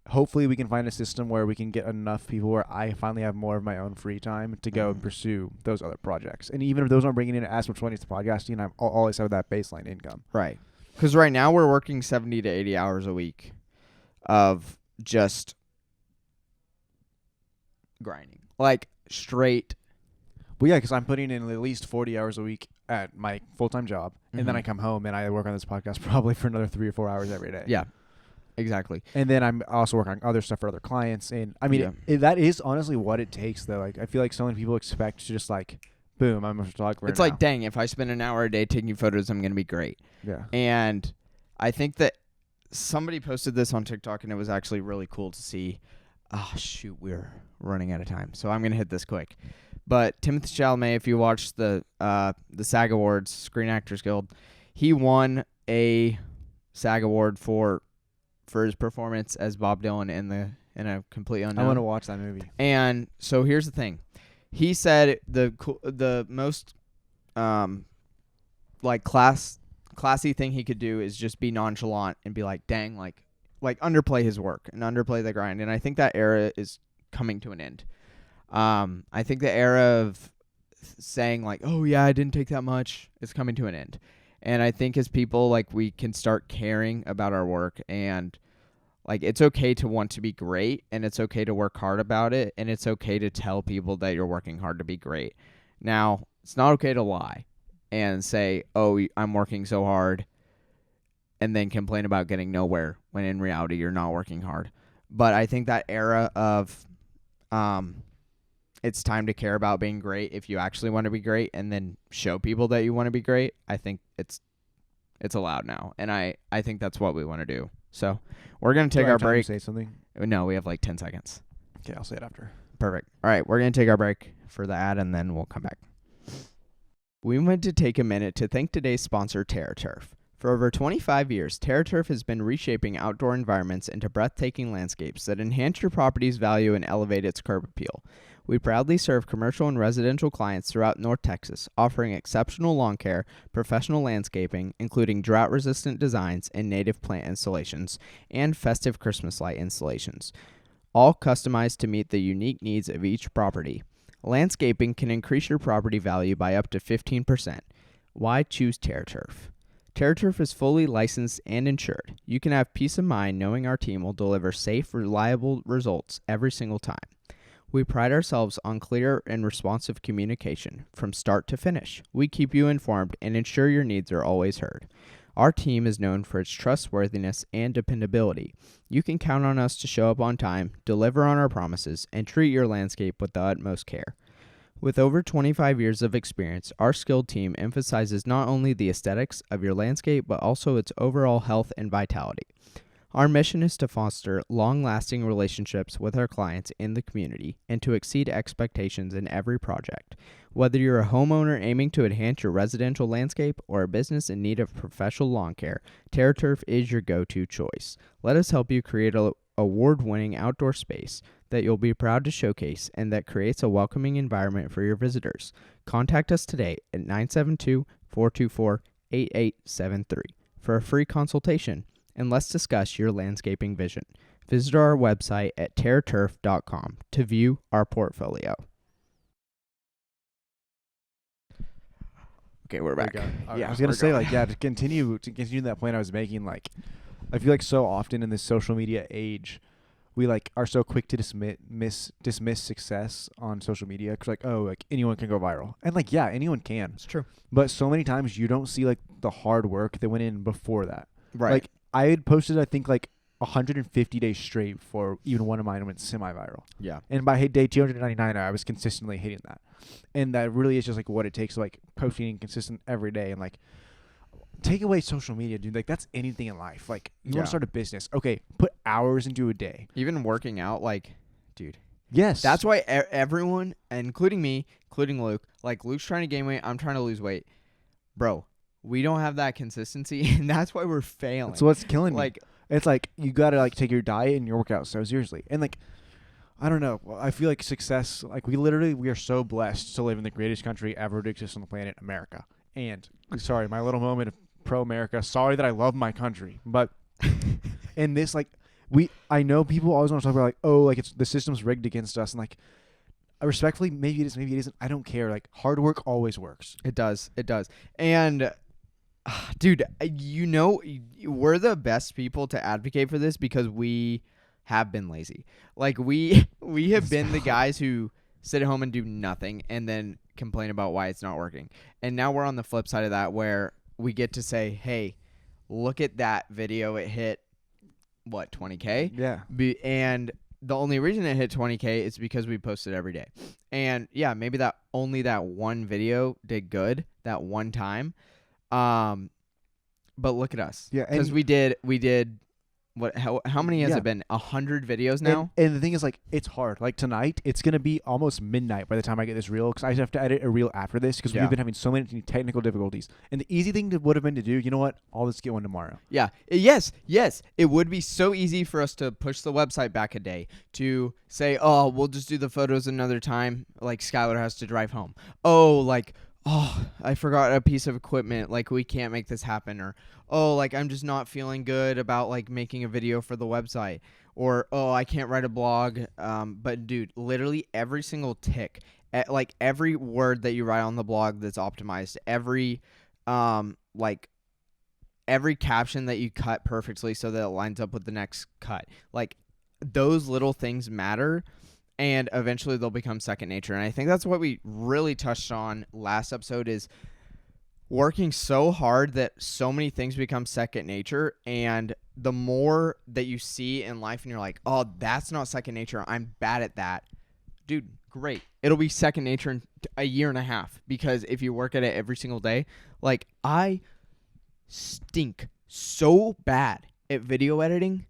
hopefully we can find a system where we can get enough people where I finally have more of my own free time to go and pursue those other projects. And even if those aren't bringing in as much money as the podcasting, I'll always have that baseline income. Right. Because right now we're working 70 to 80 hours a week of just grinding. Like straight. Well, yeah, because I'm putting in at least 40 hours a week at my full-time job, and then I come home and I work on this podcast probably for another 3 or 4 hours every day. Yeah, exactly. And then I'm also working on other stuff for other clients. And I mean, that is honestly what it takes, though. Like, I feel like so many people expect to just like, boom, I'm a photographer. It's like, dang, if I spend an hour a day taking photos, I'm going to be great. Yeah. And I think that somebody posted this on TikTok, and it was actually really cool to see. Oh, shoot, we're running out of time, so I'm going to hit this quick. But Timothée Chalamet, if you watch the SAG Awards, Screen Actors Guild, he won a SAG Award for his performance as Bob Dylan in A Completely Unknown. I want to watch that movie. And so here's the thing. He said the most like classy thing he could do is just be nonchalant and be like, dang, like underplay his work and underplay the grind. And I think that era is coming to an end. I think the era of saying like, oh yeah, I didn't take that much is coming to an end. And I think as people, like, we can start caring about our work, and like, it's okay to want to be great, and it's okay to work hard about it, and it's okay to tell people that you're working hard to be great. Now, it's not okay to lie and say, oh, I'm working so hard, and then complain about getting nowhere when in reality you're not working hard. But I think that era of it's time to care about being great if you actually want to be great, and then show people that you want to be great, I think it's allowed now. And I think that's what we want to do. So we're going to take our break. Say something? No, we have like 10 seconds. Okay, I'll say it after. Perfect. All right, we're going to take our break for the ad, and then we'll come back. We want to take a minute to thank today's sponsor, TerraTurf. For over 25 years, TerraTurf has been reshaping outdoor environments into breathtaking landscapes that enhance your property's value and elevate its curb appeal. We proudly serve commercial and residential clients throughout North Texas, offering exceptional lawn care, professional landscaping, including drought-resistant designs and native plant installations, and festive Christmas light installations, all customized to meet the unique needs of each property. Landscaping can increase your property value by up to 15%. Why choose TerraTurf? TerraTurf is fully licensed and insured. You can have peace of mind knowing our team will deliver safe, reliable results every single time. We pride ourselves on clear and responsive communication from start to finish. We keep you informed and ensure your needs are always heard. Our team is known for its trustworthiness and dependability. You can count on us to show up on time, deliver on our promises, and treat your landscape with the utmost care. With over 25 years of experience, our skilled team emphasizes not only the aesthetics of your landscape, but also its overall health and vitality. Our mission is to foster long-lasting relationships with our clients in the community and to exceed expectations in every project. Whether you're a homeowner aiming to enhance your residential landscape or a business in need of professional lawn care, TerraTurf is your go-to choice. Let us help you create an award-winning outdoor space that you'll be proud to showcase and that creates a welcoming environment for your visitors. Contact us today at 972-424-8873 for a free consultation, and let's discuss your landscaping vision. Visit our website at terraturf.com to view our portfolio. Okay, we're back. I was gonna say, to continue that point I was making, like, I feel like so often in this social media age, we are so quick to dismiss success on social media because anyone can go viral, and anyone can. It's true. But so many times you don't see the hard work that went in before that. Right. I had posted 150 days straight before even one of mine went semi-viral. Yeah. And by day 299, I was consistently hitting that, and that really is just what it takes, posting consistent every day and take away social media, dude. That's anything in life. You want to start a business. Okay, put hours into a day. Even working out, dude. Yes. That's why everyone, including me, including Luke, Luke's trying to gain weight, I'm trying to lose weight. Bro, we don't have that consistency, and that's why we're failing. That's what's killing me. It's you got to take your diet and your workout so seriously. And I don't know. I feel like success, we are so blessed to live in the greatest country ever to exist on the planet, America. And sorry, my little moment of pro-America. Sorry that I love my country, but in this, I know people always want to talk about it's the system's rigged against us, and respectfully, maybe it is, maybe it isn't. I don't care. Hard work always works. It does. And dude, we're the best people to advocate for this because we have been lazy. We have been the guys who sit at home and do nothing and then complain about why it's not working. And now we're on the flip side of that where we get to say, hey, look at that video. It hit, 20K? Yeah. And the only reason it hit 20K is because we posted every day. And yeah, maybe only that one video did good that one time. But look at us. Yeah. Because we did how many has it been? 100 videos now? And the thing is, it's hard. Tonight, it's going to be almost midnight by the time I get this reel because I have to edit a reel after this because we've been having so many technical difficulties. And the easy thing would have been to do, you know what? I'll just get one tomorrow. Yeah. Yes. It would be so easy for us to push the website back a day to say, oh, we'll just do the photos another time. Skylar has to drive home. Oh, I forgot a piece of equipment. We can't make this happen. Or, I'm just not feeling good about, making a video for the website. Or, I can't write a blog. But, dude, literally every single tick, every word that you write on the blog that's optimized, every caption that you cut perfectly so that it lines up with the next cut. Those little things matter. And eventually they'll become second nature. And I think that's what we really touched on last episode is working so hard that so many things become second nature. And the more that you see in life and you're like, oh, that's not second nature, I'm bad at that. Dude, great. It'll be second nature in a year and a half. Because if you work at it every single day, I stink so bad at video editing.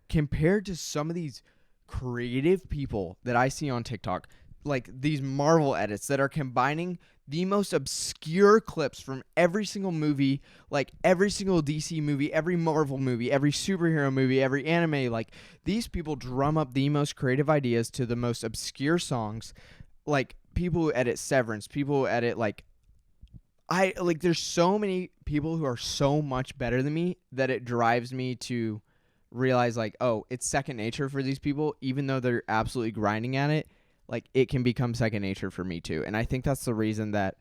Compared to some of these creative people that I see on TikTok, like these Marvel edits that are combining the most obscure clips from every single movie, like every single DC movie, every Marvel movie, every superhero movie, every anime. Like these people drum up the most creative ideas to the most obscure songs. Like people who edit Severance, people who edit there's so many people who are so much better than me that it drives me to realize like, oh, it's second nature for these people, even though they're absolutely grinding at it. Like it can become second nature for me too. And I think that's the reason that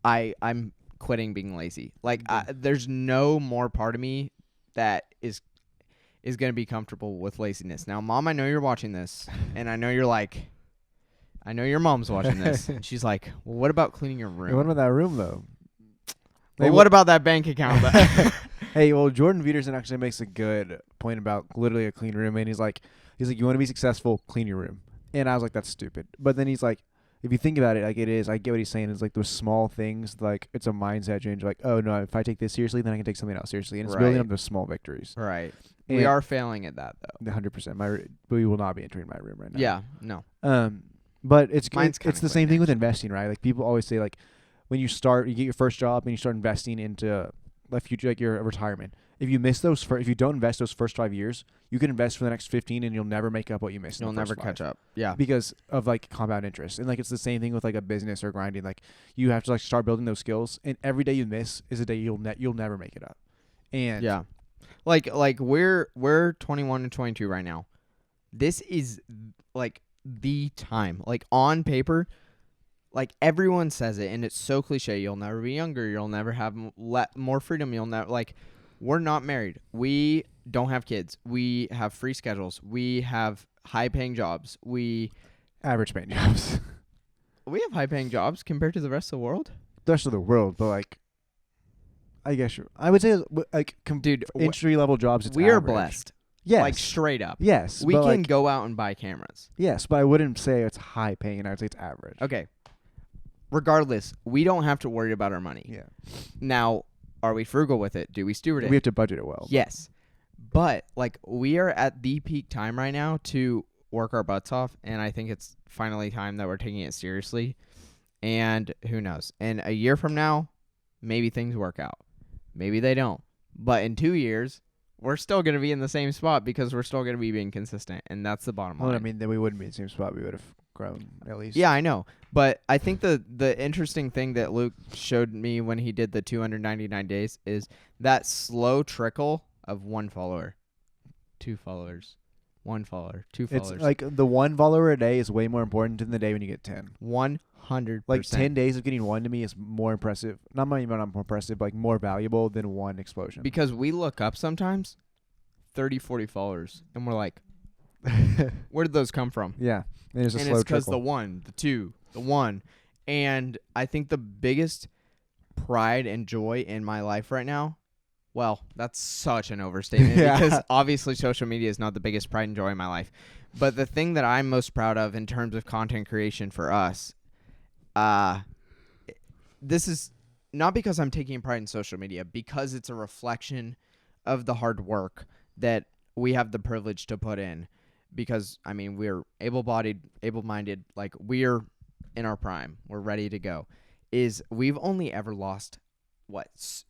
I'm quitting being lazy. Like there's no more part of me that is going to be comfortable with laziness. Now, Mom, I know you're watching this, and I know you're like, I know your mom's watching this. And she's like, well, what about cleaning your room? Hey, what about that room though? Well, what about that bank account? Hey, well, Jordan Peterson actually makes a good point about literally a clean room, and he's like, you want to be successful, clean your room. And I was like, that's stupid. But then he's like, if you think about it, like it is, I get what he's saying. It's like those small things, like it's a mindset change. Like, oh no, if I take this seriously, then I can take something else seriously. And it's building up those small victories. Right. And we are failing at that though. 100%. We will not be entering my room right now. Yeah. No. But it's the same thing with actually. investing, right? Like people always say, like when you get your first job and you start investing into the future, like your retirement. If you miss if you don't invest those first 5 years, you can invest for the next 15 and you'll never make up what you missed. You'll never catch up. Yeah. Because of like compound interest. And like it's the same thing with like a business or grinding. Like you have to like start building those skills, and every day you miss is a day you'll never make it up. And yeah. Like we're 21 and 22 right now. This is like the time. Like on paper, like everyone says it, and it's so cliche. You'll never be younger. You'll never have more freedom. You'll never like. We're not married. We don't have kids. We have free schedules. We have high-paying jobs. Average paying jobs. We have high-paying jobs compared to the rest of the world. The rest of the world, but like, I guess I would say like dude, entry level jobs. It's we are average. blessed. Yes, like straight up. Yes, we can go out and buy cameras. Yes, but I wouldn't say it's high paying. I would say it's average. Okay. Regardless, we don't have to worry about our money. Yeah. Now, are we frugal with it? Do we steward it? We have to budget it well. Yes. But like we are at the peak time right now to work our butts off, and I think it's finally time that we're taking it seriously. And who knows? In a year from now, maybe things work out. Maybe they don't. But in 2 years, we're still going to be in the same spot because we're still going to be being consistent, and that's the bottom line. Well, I mean, then we wouldn't be in the same spot. We would have grown at least. Yeah, I know. But I think the interesting thing that Luke showed me when he did the 299 days is that slow trickle of 1 follower, 2 followers, 1 follower, 2 followers. It's like the 1 follower a day is way more important than the day when you get 10. 100%. Like 10 days of getting 1 to me is more impressive. Not more impressive, but like more valuable than 1 explosion. Because we look up sometimes 30, 40 followers, and we're like, where did those come from? Yeah. And it's it's because the 1, the 2, the 1. And I think the biggest pride and joy in my life right now, well, that's such an overstatement because obviously social media is not the biggest pride and joy in my life. But the thing that I'm most proud of in terms of content creation for us, this is not because I'm taking pride in social media, because it's a reflection of the hard work that we have the privilege to put in. Because, I mean, we're able-bodied, able-minded, like we're in our prime. We're ready to go. We've only ever lost,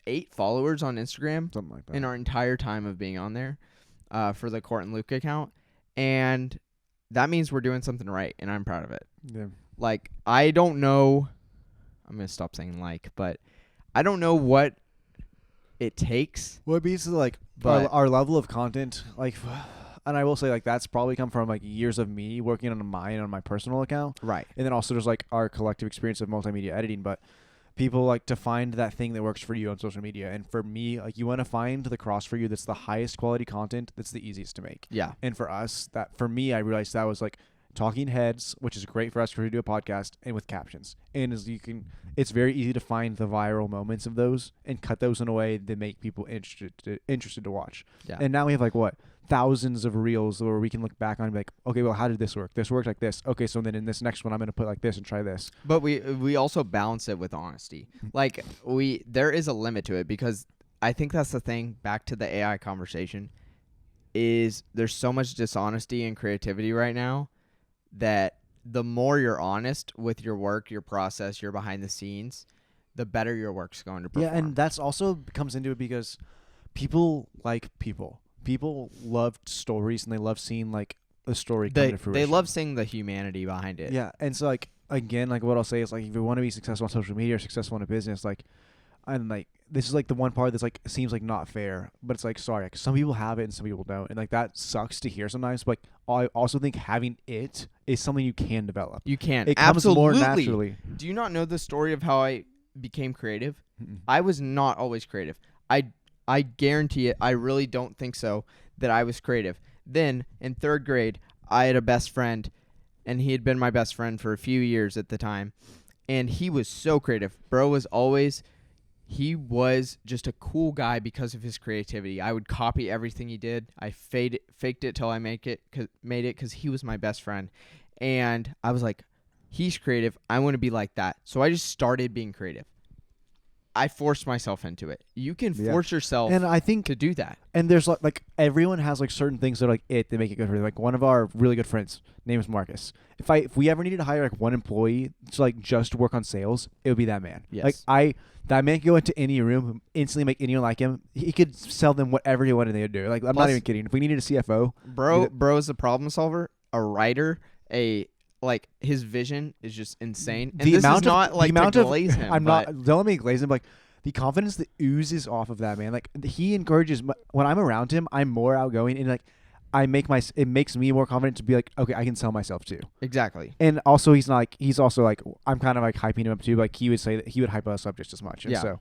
8 followers on Instagram? Something like that. In our entire time of being on there for the Cort and Luke account. And that means we're doing something right, and I'm proud of it. Yeah. Like, I don't know. I'm going to stop saying but I don't know what it takes. Well, it means like But our level of content, like, and I will say like that's probably come from like years of me working on my personal account, right? And then also just like our collective experience of multimedia editing. But people like to find that thing that works for you on social media, and for me, like you want to find the cross for you that's the highest quality content that's the easiest to make. Yeah. And for us, for me, I realized that was like talking heads, which is great for us to do a podcast, and with captions. And as it's very easy to find the viral moments of those and cut those in a way that make people interested to watch. Yeah. And now we have like thousands of reels where we can look back on and be like, okay, well, how did this work? This worked like this. Okay, so then in this next one, I'm going to put like this and try this. But we also balance it with honesty. Like there is a limit to it, because I think that's the thing, back to the AI conversation, is there's so much dishonesty and creativity right now that the more you're honest with your work, your process, your behind the scenes, the better your work's going to perform. Yeah, and that's also comes into it because people like people. People love stories and they love seeing like a story come to fruition. They love seeing the humanity behind it. Yeah, and so like again, like what I'll say is like if you want to be successful on social media or successful in a business, like and like this is like the one part that's like seems like not fair, but it's like sorry, like some people have it and some people don't, and like that sucks to hear sometimes. But I also think having it is something you can develop. You can. It comes more Absolutely. naturally. Do you not know the story of how I became creative? Mm-mm. I was not always creative. I guarantee it. I really don't think so that I was creative. Then in 3rd grade, I had a best friend, and he had been my best friend for a few years at the time, and he was so creative. Bro was always. He was just a cool guy because of his creativity. I would copy everything he did. I faked it till I made it because he was my best friend. And I was like, he's creative. I want to be like that. So I just started being creative. I forced myself into it. You can force yourself and I think to do that. And there's like everyone has like certain things that are like they make it good for them. Like one of our really good friends, name is Marcus. If we ever needed to hire like one employee to like just work on sales, it would be that man. Yes. Like that man could go into any room, instantly make anyone like him. He could sell them whatever he wanted they to do. Like I'm not even kidding. If we needed a CFO, bro is a problem solver, a writer, like his vision is just insane. And this is not like to glaze him. Don't let me glaze him. But like the confidence that oozes off of that man, like he encourages. When I'm around him, I'm more outgoing, and like it makes me more confident to be like, okay, I can sell myself too. Exactly. And also, he's also like I'm kind of like hyping him up too. Like he would say that he would hype us up just as much. And so.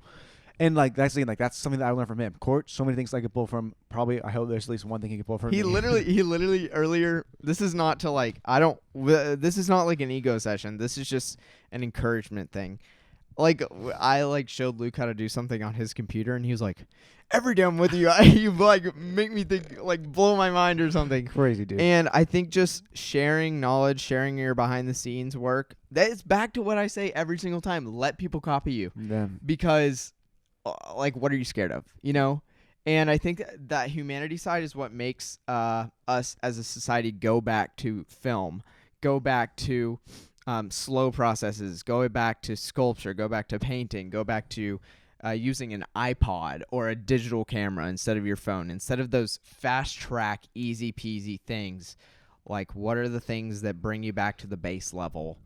And like that's something that I learned from him. Cort, so many things I could pull from. Probably, I hope there's at least one thing he could pull from. He literally earlier. This is not to like. This is not like an ego session. This is just an encouragement thing. Like I like showed Luke how to do something on his computer, and he was like, "Every day I'm with you, you like make me think, like blow my mind or something." Crazy dude. And I think just sharing knowledge, sharing your behind the scenes work. That is back to what I say every single time. Let people copy you, because. Like, what are you scared of, you know? And I think that humanity side is what makes us as a society go back to film, go back to slow processes, go back to sculpture, go back to painting, go back to using an iPod or a digital camera instead of your phone, instead of those fast track, easy peasy things. Like, what are the things that bring you back to the base level,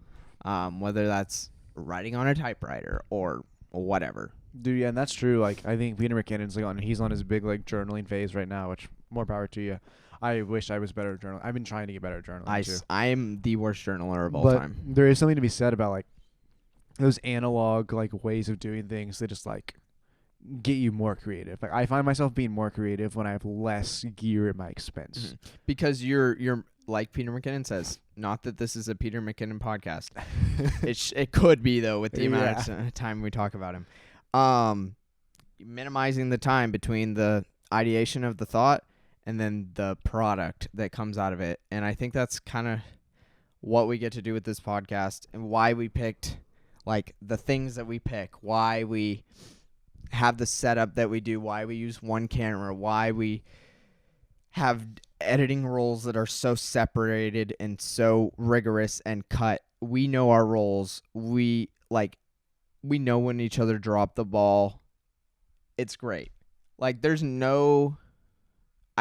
whether that's writing on a typewriter or whatever. Dude, yeah, and that's true. Like, I think Peter McKinnon's he's on his big journaling phase right now, which more power to you. I wish I was better at journaling. I've been trying to get better at journaling too. I'm the worst journaler of all but time. There is something to be said about those analog ways of doing things that just get you more creative. Like I find myself being more creative when I have less gear at my expense. Mm-hmm. Because you're like Peter McKinnon says. Not that this is a Peter McKinnon podcast. It could be though with the amount of time we talk about him. Minimizing the time between the ideation of the thought and then the product that comes out of it. And I think that's kind of what we get to do with this podcast and why we picked the things that we pick, why we have the setup that we do, why we use one camera, why we have editing roles that are so separated and so rigorous and cut. We know our roles. We know when each other drop the ball. It's great. I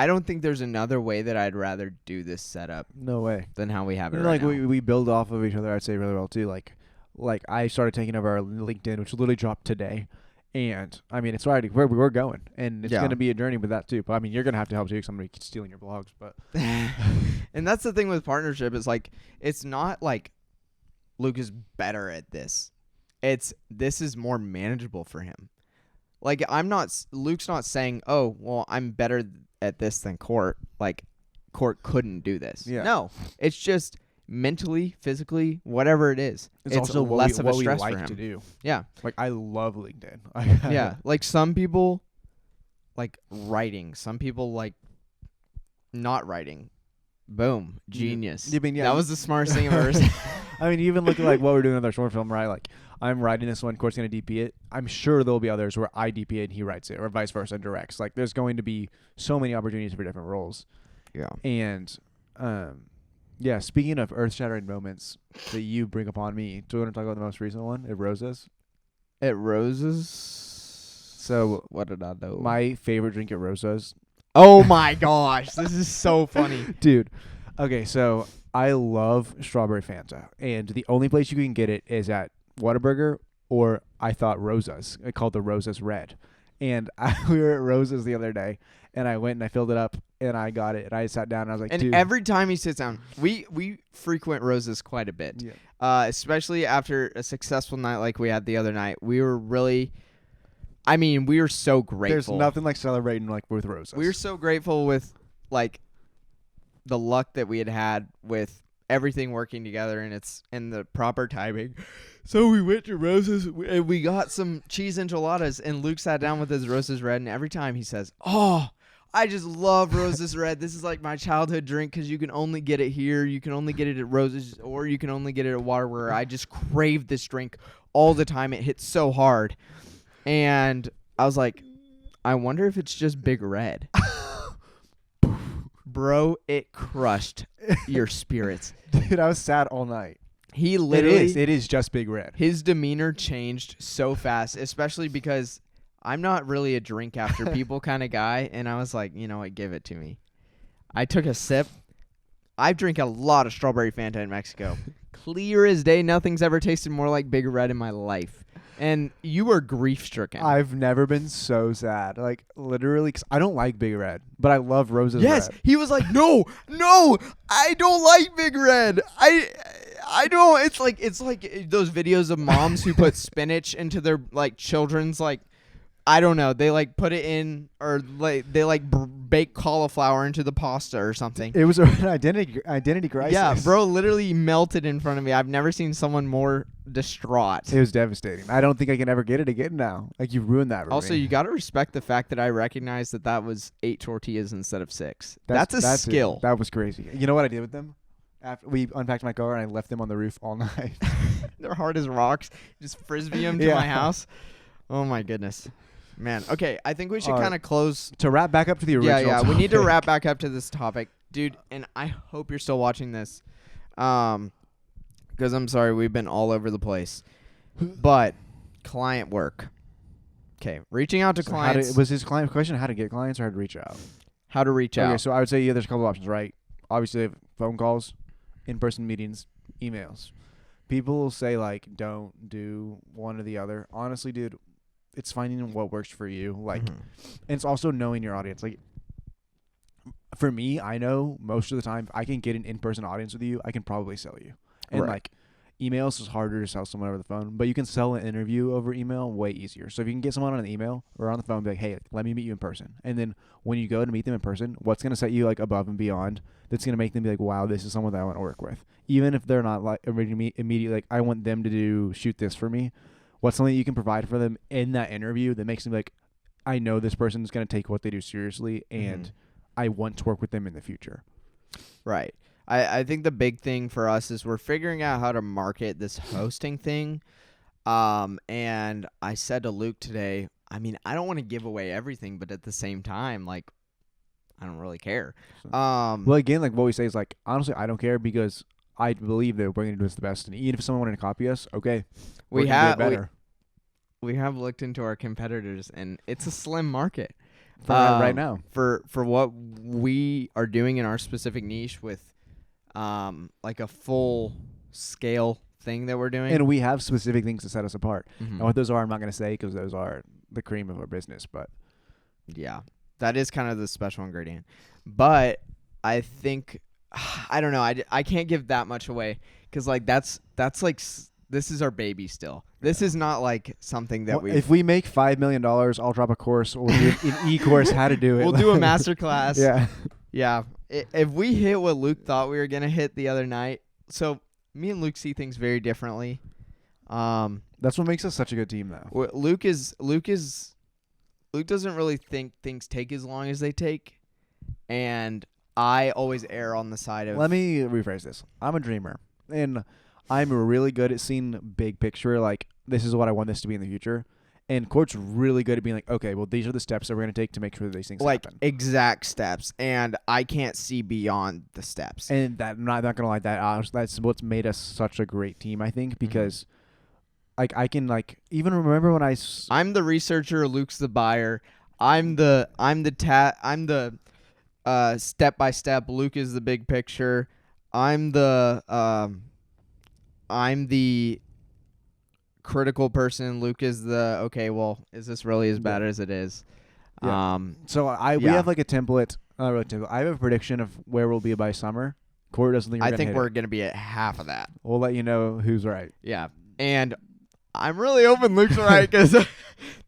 don't think there's another way that I'd rather do this setup. No way. Than how we have it right now. We build off of each other, I'd say, really well too. Like I started taking over our LinkedIn, which literally dropped today. And I mean, it's already where we're going, and it's going to be a journey with that too. But I mean, you're going to have to help too, because somebody keeps stealing your blogs. But and that's the thing with partnership is it's not like Luke is better at this. This is more manageable for him. Luke's not saying, oh, well, I'm better at this than Cort. Cort couldn't do this. Yeah. No, it's just mentally, physically, whatever it is. It's also less of a stress we for like him. to do. Yeah. I love LinkedIn. Yeah. Some people writing. Some people not writing. Boom. Genius. I mean, that was the smartest thing I've ever said. I mean, even look at what we're doing with our short film, right? I'm writing this one, Cort's going to DP it. I'm sure there'll be others where I DP it and he writes it, or vice versa and directs. There's going to be so many opportunities for different roles. Yeah. And Yeah, speaking of earth-shattering moments that you bring upon me, do you want to talk about the most recent one at Rosa's? At Rose's. So, What did I do? my favorite drink at Rosa's. Oh my gosh, this is so funny. Dude, okay, so I love strawberry Fanta, and the only place you can get it is at Whataburger or I thought Rosa's. I called the Rosa's Red. And we were at Rosa's the other day, and I went and I filled it up, and I got it, and I sat down, and I was like, And dude. every time he sits down, we frequent Rose's quite a bit. Yeah. Especially after a successful night like we had the other night. We were really, we were so grateful. There's nothing like celebrating like with Rosa's. We were so grateful with like the luck that we had with everything working together and it's in the proper timing. So we went to Rose's and we got some cheese enchiladas and Luke sat down with his Rose's Red and every time he says, "Oh, I just love Rose's Red. This is like my childhood drink because you can only get it here. You can only get it at Rose's or you can only get it at Waterware. I just crave this drink all the time. It hits so hard." And I was like, I wonder if it's just Big Red. Bro, it crushed your spirits. Dude, I was sad all night. He literally, It is just Big Red. his demeanor changed so fast, especially because I'm not really a drink after people kind of guy. And I was like, you know what, give it to me. I took a sip. I drink a lot of strawberry Fanta in Mexico. Clear as day. Nothing's ever tasted more like Big Red in my life. And you were grief-stricken. I've never been so sad. Like, literally, 'cause I don't like Big Red, but I love Rosa's Yes, Red. he was like, no, I don't like Big Red. I don't. It's like those videos of moms who put spinach into their like children's like, I don't know. They like put it in or like they like bake cauliflower into the pasta or something. It was an identity crisis. Yeah, bro, literally melted in front of me. I've never seen someone more distraught. It was devastating. I don't think I can ever get it again now. Like, you ruined that for Also, me. you got to respect the fact that I recognized that was 8 tortillas instead of 6. That's a skill. That was crazy. You know what I did with them? After we unpacked my car and I left them on the roof all night. They're hard as rocks. Just frisbee them to Yeah. my house. Oh, my goodness. Man, okay, I think we should All right. kind of close. To wrap back up to the original Yeah, we need to topic. wrap back up to this topic. Dude, and I hope you're still watching this. Because I'm sorry, we've been all over the place. But client work. Okay, reaching out to So clients. was his client question how to get clients or how to reach out? How to reach Okay, out. so I would say there's a couple options, right? Obviously, they have phone calls, in-person meetings, emails. People will say, like, don't do one or the other. Honestly, dude, it's finding what works for you. Like, Mhm. and it's also knowing your audience. Like, for me, I know most of the time, if I can get an in-person audience with you, I can probably sell you. And, Right. like, emails is harder to sell someone over the phone, but you can sell an interview over email way easier. So if you can get someone on an email or on the phone, be like, hey, let me meet you in person. And then when you go to meet them in person, what's going to set you, like, above and beyond that's going to make them be like, wow, this is someone that I want to work with. Even if they're not, like, immediately, like, I want them to shoot this for me. What's something that you can provide for them in that interview that makes them like, I know this person is going to take what they do seriously, and I want to work with them in the future. Right. I think the big thing for us is we're figuring out how to market this hosting thing. And I said to Luke today, I don't want to give away everything, but at the same time, like, I don't really care. Well, again, like what we say is like, honestly, I don't care because I believe that we're going to do us the best. And even if someone wanted to copy us, okay, we we're gonna do it have better. we have looked into our competitors, and it's a slim market For right now. for what we are doing in our specific niche with like a full scale thing that we're doing. And we have specific things to set us apart. Mhm. And what those are, I'm not going to say because those are the cream of our business. But Yeah, that is kind of the special ingredient. But I think, I don't know, I can't give that much away because like that's like this is our baby still. This is not like something that we. if we make $5 million, I'll drop a course. We'll do an e-course how to do it. We'll do a master class. Yeah. Yeah. If we hit what Luke thought we were gonna hit the other night, so me and Luke see things very differently. That's what makes us such a good team, though. Luke doesn't really think things take as long as they take, and I always err on the side of. Let me rephrase this. I'm a dreamer, and I'm really good at seeing big picture. Like, this is what I want this to be in the future. And Cort's really good at being like, okay, well, these are the steps that we're going to take to make sure that these things like happen. exact steps, and I can't see beyond the steps. And that I'm not going to lie, that's what's made us such a great team, I think, because like I can like even remember when I'm the researcher, Luke's the buyer. I'm the step by step. Luke is the big picture. I'm the critical person. Luke is the okay. Well, is this really as bad as it is? Yeah. So we have like a template. Not really template. I have a prediction of where we'll be by summer. Cort doesn't think I think we're hit gonna be at half of that. We'll let you know who's right. Yeah, and I'm really hoping Luke's right because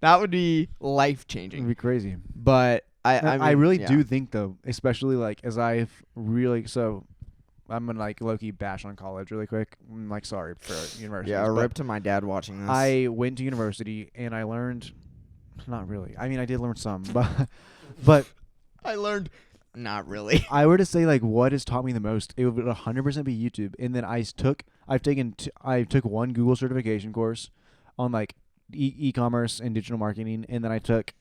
that would be life changing. It'd be crazy. But I really do think though, especially like as I've really I'm gonna like low-key bash on college really quick. I'm like sorry for university. Yeah, a rip to my dad watching this. I went to university and I learned, not really. I mean, I did learn some, but I learned not really. I were to say like what has taught me the most, it would 100% be YouTube. And then I took one Google certification course on like e-commerce and digital marketing, and then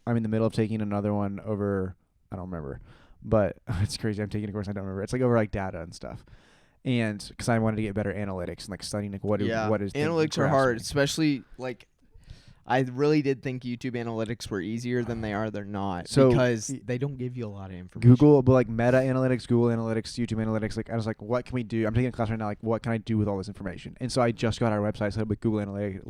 I'm in the middle of taking another one over, I don't remember, but it's crazy. I'm taking a course I don't remember. It's like over like data and stuff, and because I wanted to get better analytics and like studying like what is analytics are hard, especially like I really did think YouTube analytics were easier than they are. They're not, because they don't give you a lot of information. Google, but like Meta Analytics, Google Analytics, YouTube Analytics. Like I was like, what can we do? I'm taking a class right now. Like, what can I do with all this information? And so I just got our website set up with Google Analytics,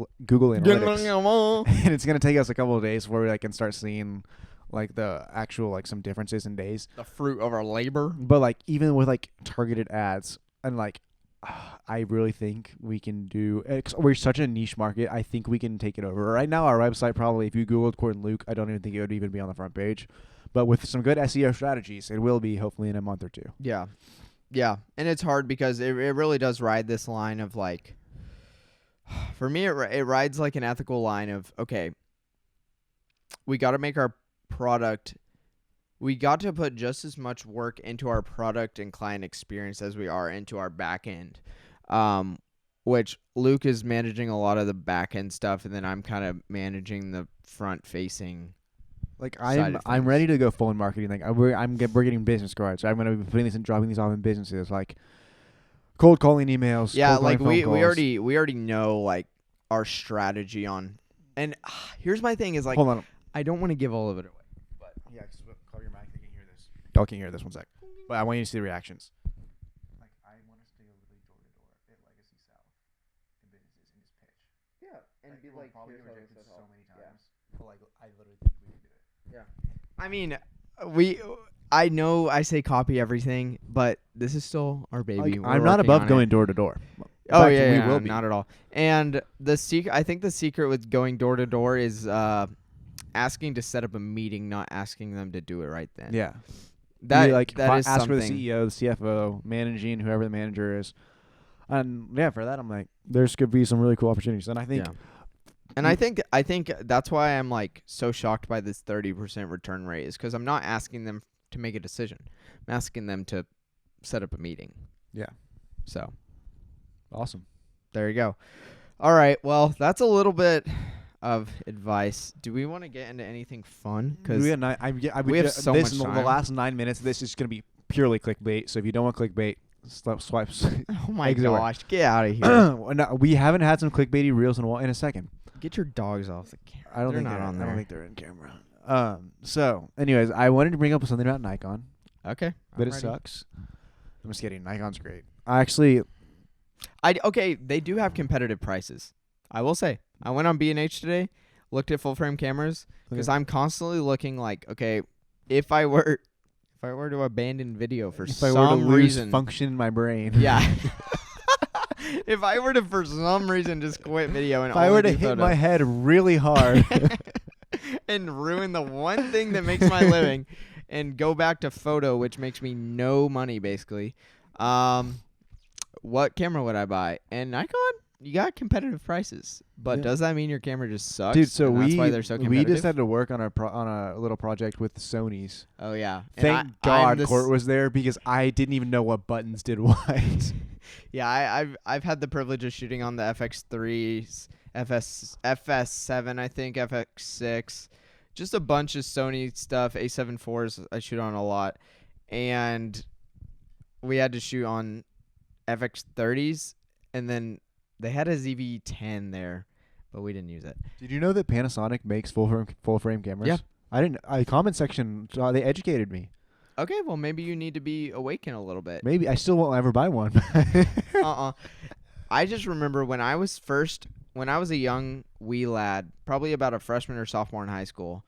and it's gonna take us a couple of days before we like can start seeing like the actual like some differences in days. The fruit of our labor. But like even with like targeted ads and like. I really think we can do. We're such a niche market. I think we can take it over. Right now, our website probably, if you Googled Cort and Luke, I don't even think it would even be on the front page. But with some good SEO strategies, it will be hopefully in a month or two. Yeah, yeah, and it's hard because it really does ride this line of like. For me, it rides like an ethical line of okay. We got to make our product. We got to put just as much work into our product and client experience as we are into our back end, which Luke is managing a lot of the back end stuff, and then I'm kind of managing the front facing. Like I'm ready to go full in marketing. Like we're getting business cards. So I'm gonna be putting these and dropping these off in businesses, like cold calling emails. Yeah, like we already know like our strategy on. And here's my thing is like, hold on, I don't want to give all of it away. Yeah, call your mic. They can hear this. Y'all can hear this. 1 sec. But I want you to see the reactions. Like I want us to go literally door to door at Legacy South in businesses and just pitch. Yeah, and like, be like, probably here's rejected how this so helps. many times. But like I literally think we can do it. Yeah. I mean, I know I say copy everything, but this is still our baby. Like, I'm not above going door to door. Oh yeah, we will be. Not at all. And I think the secret with going door to door is asking to set up a meeting, not asking them to do it right then. Yeah. That ask is something. for the CEO, the CFO, managing whoever the manager is. And yeah, for that I'm like, there's could be some really cool opportunities. And I think And I think that's why I'm like so shocked by this 30% return rate is because I'm not asking them to make a decision. I'm asking them to set up a meeting. Yeah. So awesome. There you go. All right. Well, that's a little bit of advice. Do we want to get into anything fun? Because we have so much time. The last 9 minutes of this is going to be purely clickbait. So if you don't want clickbait, swipes. Oh my gosh, get out of here. No, we haven't had some clickbaity reels in a second. Get your dogs off the camera. I don't think they're not on there. I don't think they're in camera. So, anyways, I wanted to bring up something about Nikon. Okay. But it sucks. I'm just kidding. Nikon's great. They do have competitive prices. I will say. I went on B&H today, looked at full frame cameras because I'm constantly looking like, okay, if I were to abandon video for some reason, if I were to lose function in my brain. Yeah. If I were to for some reason just quit video and if I were to hit my head really hard and ruin the one thing that makes my living and go back to photo, which makes me no money basically, what camera would I buy? And Nikon, you got competitive prices, but does that mean your camera just sucks? Dude, so that's why they're so competitive? We just had to work on a little project with Sony's. Oh yeah, thank God Cort was there because I didn't even know what buttons did what. Yeah, I've had the privilege of shooting on the FX3s FS7, I think, FX6, just a bunch of Sony stuff. A7 IVs I shoot on a lot, and we had to shoot on FX30s, and then they had a ZV-10 there, but we didn't use it. Did you know that Panasonic makes full frame cameras? Yeah. I didn't. Comment section. They educated me. Okay, well maybe you need to be awakened a little bit. Maybe I still won't ever buy one. I just remember when I was a young wee lad, probably about a freshman or sophomore in high school,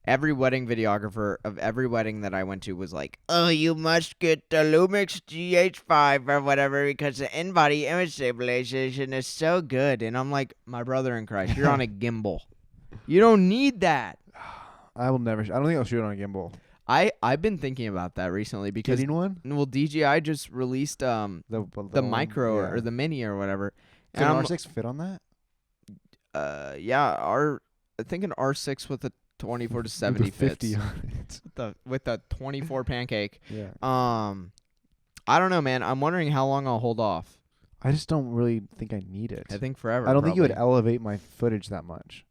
every wedding videographer of every wedding that I went to was like, "Oh, you must get the Lumix GH5 or whatever because the in-body image stabilization is so good." And I'm like, "My brother in Christ, you're on a gimbal. You don't need that." I will never. I don't think I'll shoot on a gimbal. I've been thinking about that recently because Getting one? well, DJI just released the micro or the mini or whatever. Could an R6 fit on that? Yeah, I think an R6 with a 24 to 70 fits. 50 on it. with the 24 pancake. Yeah. I don't know, man. I'm wondering how long I'll hold off. I just don't really think I need it. I think forever. I don't think it would probably. elevate my footage that much.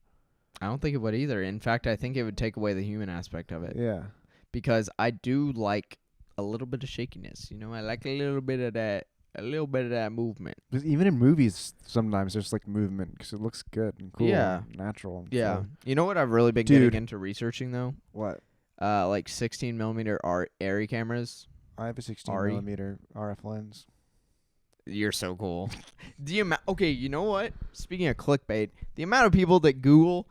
I don't think it would either. In fact, I think it would take away the human aspect of it. Yeah. Because I do like a little bit of shakiness. You know, I like a little bit of that movement. Because even in movies, sometimes there's like movement because it looks good and cool. Yeah. And natural. And Yeah. fun. You know what I've really been Dude. getting into researching though? What? Like 16 millimeter ARRI cameras. I have a 16 Ari. millimeter RF lens. You're so cool. Okay, you know what? Speaking of clickbait, the amount of people that Google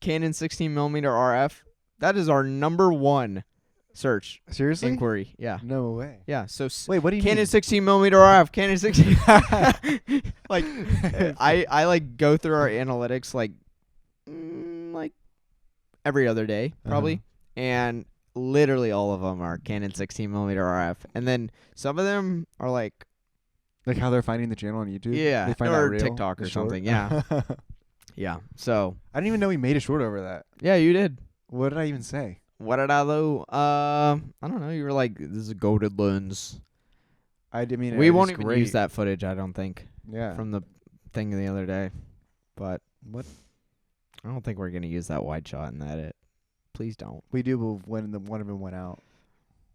Canon 16 millimeter RF, that is our number one search Seriously? inquiry. Yeah. No way. Yeah. So Wait, what do you Canon mean? 16 millimeter RF, Canon 16. Like, I like go through our analytics like every other day probably, and literally all of them are Canon 16 millimeter RF, and then some of them are like how they're finding the channel on YouTube? yeah, They find or out real, TikTok or the short? something. Yeah. Yeah. So I didn't even know we made a short over that. yeah, you did. What did I even say? What did I do? I don't know. You were like, "This is a goated lens." I mean, We it won't is even great. use that footage, I don't think, Yeah. from the thing the other day. But What? I don't think we're gonna use that wide shot in the edit. Please don't. We do when one of them went out.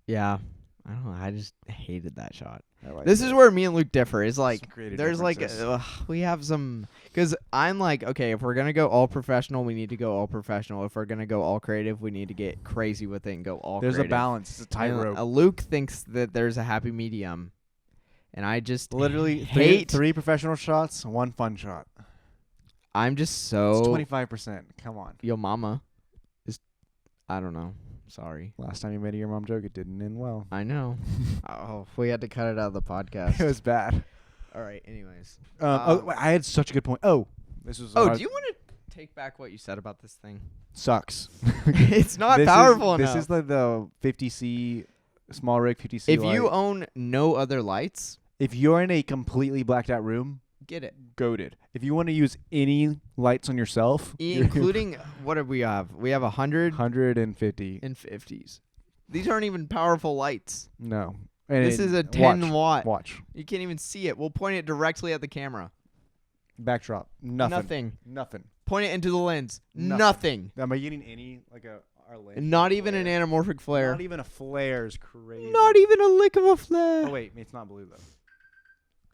Yeah. I don't know. I just hated that shot. I like This it. is where me and Luke differ. Is like Some creative there's like differences. we have some because I'm like, okay, if we're gonna go all professional, we need to go all professional. If we're gonna go all creative, we need to get crazy with it and go all There's creative. a balance. It's a And, tightrope. Luke thinks that there's a happy medium, and I just Literally hate. three professional shots, one fun shot. I'm just It's so 25%. Come on. yo mama is. I don't know. Sorry. Last time you made a your mom joke, it didn't end well. I know. Oh, we had to cut it out of the podcast. It was bad. All right. Anyways. I had such a good point. Oh, this was. Oh, do you want to take back what you said about this thing? Sucks. It's not This powerful is, enough. This is like the 50C small rig 50C. If light. you own no other lights, if you're in a completely blacked out room, get it. goated. If you want to use any lights on yourself, Including what do we have? We have 100 150. and 50s. These aren't even powerful lights. No. And This is a 10 watt. Watch. You can't even see it. We'll point it directly at the camera. Backdrop. Nothing. Nothing. Point it into the lens. Nothing. Nothing. Am I getting any like our lens? Not even an anamorphic flare. Not even a flare is crazy. Not even a lick of a flare. Oh wait, it's not blue though.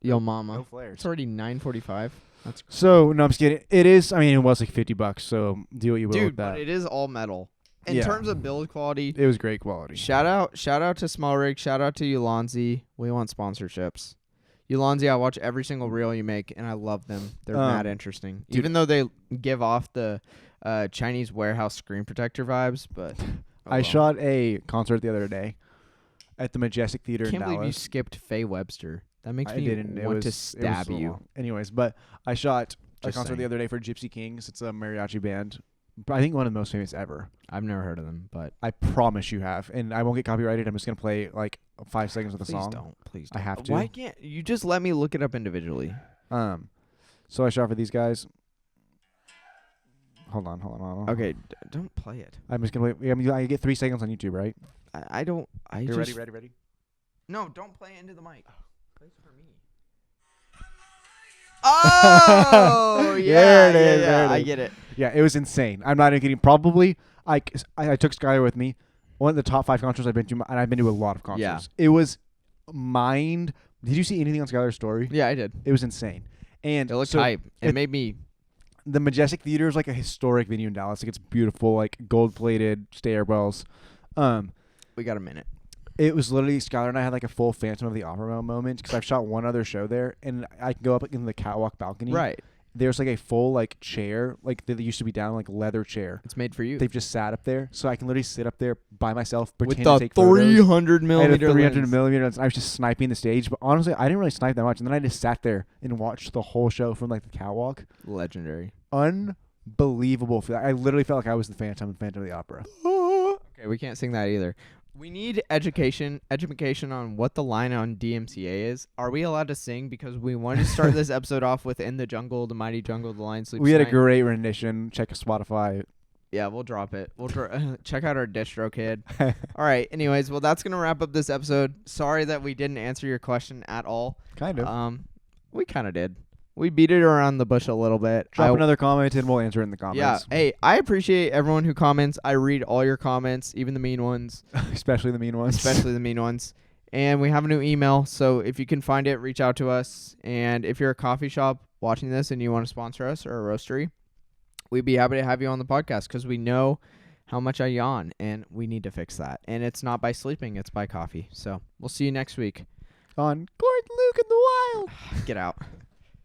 Yo, mama. No flares. It's already 9:45. That's So no, I'm just kidding. It is. I mean, it was like $50. So do what you will dude, with that. but it is all metal. In Yeah. terms of build quality, It was great quality. shout out to Small Rig, shout out to Ulanzi. We want sponsorships. Ulanzi, I watch every single reel you make, and I love them. They're mad interesting, dude. even though they give off the Chinese warehouse screen protector vibes. But I shot a concert the other day at the Majestic Theater I can't in believe you Dallas. skipped Faye Webster. That makes I me didn't. It want was, to it was stab so you. long. Anyways, but I shot a Just concert saying. the other day for Gypsy Kings. It's a mariachi band. I think one of the most famous ever. I've never heard of them, but I promise you have. And I won't get copyrighted. I'm just going to play like 5 seconds of the please song. don't. Please I don't. have to. Why can't you just let me look it up individually? So I shot for these guys. Hold on. Okay, don't play it. I'm just going to wait. I mean, I get 3 seconds on YouTube, right? I don't. I You're just ready? No, don't play it into the mic. Play it for me. Oh, yeah, There it is, there it I is. get it. Yeah, it was insane. I'm not even kidding. Probably, I took Skylar with me. One of the top 5 concerts I've been to, and I've been to a lot of concerts. Yeah. It was mind. Did you see anything on Skylar's story? Yeah, I did. It was insane. And It looked so hype. It it- made me. the Majestic Theater is like a historic venue in Dallas. Like it's beautiful, like gold-plated stairwells. We got a minute. It was literally Skylar and I had like a full Phantom of the Opera moment because I've shot one other show there, and I can go up in the catwalk balcony. Right. There's like a full like chair, like that used to be down, like leather chair. It's made for you. They've just sat up there, so I can literally sit up there by myself, With pretend the to take photos. 300 I had a millimeter 300 lens. millimeter lens. I was just sniping the stage, but honestly, I didn't really snipe that much. And then I just sat there and watched the whole show from like the catwalk. Legendary. Unbelievable. I literally felt like I was the Phantom of the Opera. Okay, we can't sing that either. We need education on what the line on DMCA is. Are we allowed to sing? Because we wanted to start this episode off with "In the Jungle, the Mighty Jungle, the Lion Sleeps We had a Tonight." great rendition. Check Spotify. Yeah, we'll drop it. We'll check out our distro kid. All right. Anyways, well, that's gonna wrap up this episode. Sorry that we didn't answer your question at all. Kind of. We kind of did. We beat it around the bush a little bit. Drop another comment and we'll answer it in the comments. Yeah. Hey, I appreciate everyone who comments. I read all your comments, even the mean ones. Especially the mean ones. Especially the mean ones. And we have a new email, so if you can find it, reach out to us. And if you're a coffee shop watching this and you want to sponsor us, or a roastery, we'd be happy to have you on the podcast because we know how much I yawn, and we need to fix that. And it's not by sleeping, it's by coffee. So we'll see you next week. On Cort, Luke, and the Wild. Get out.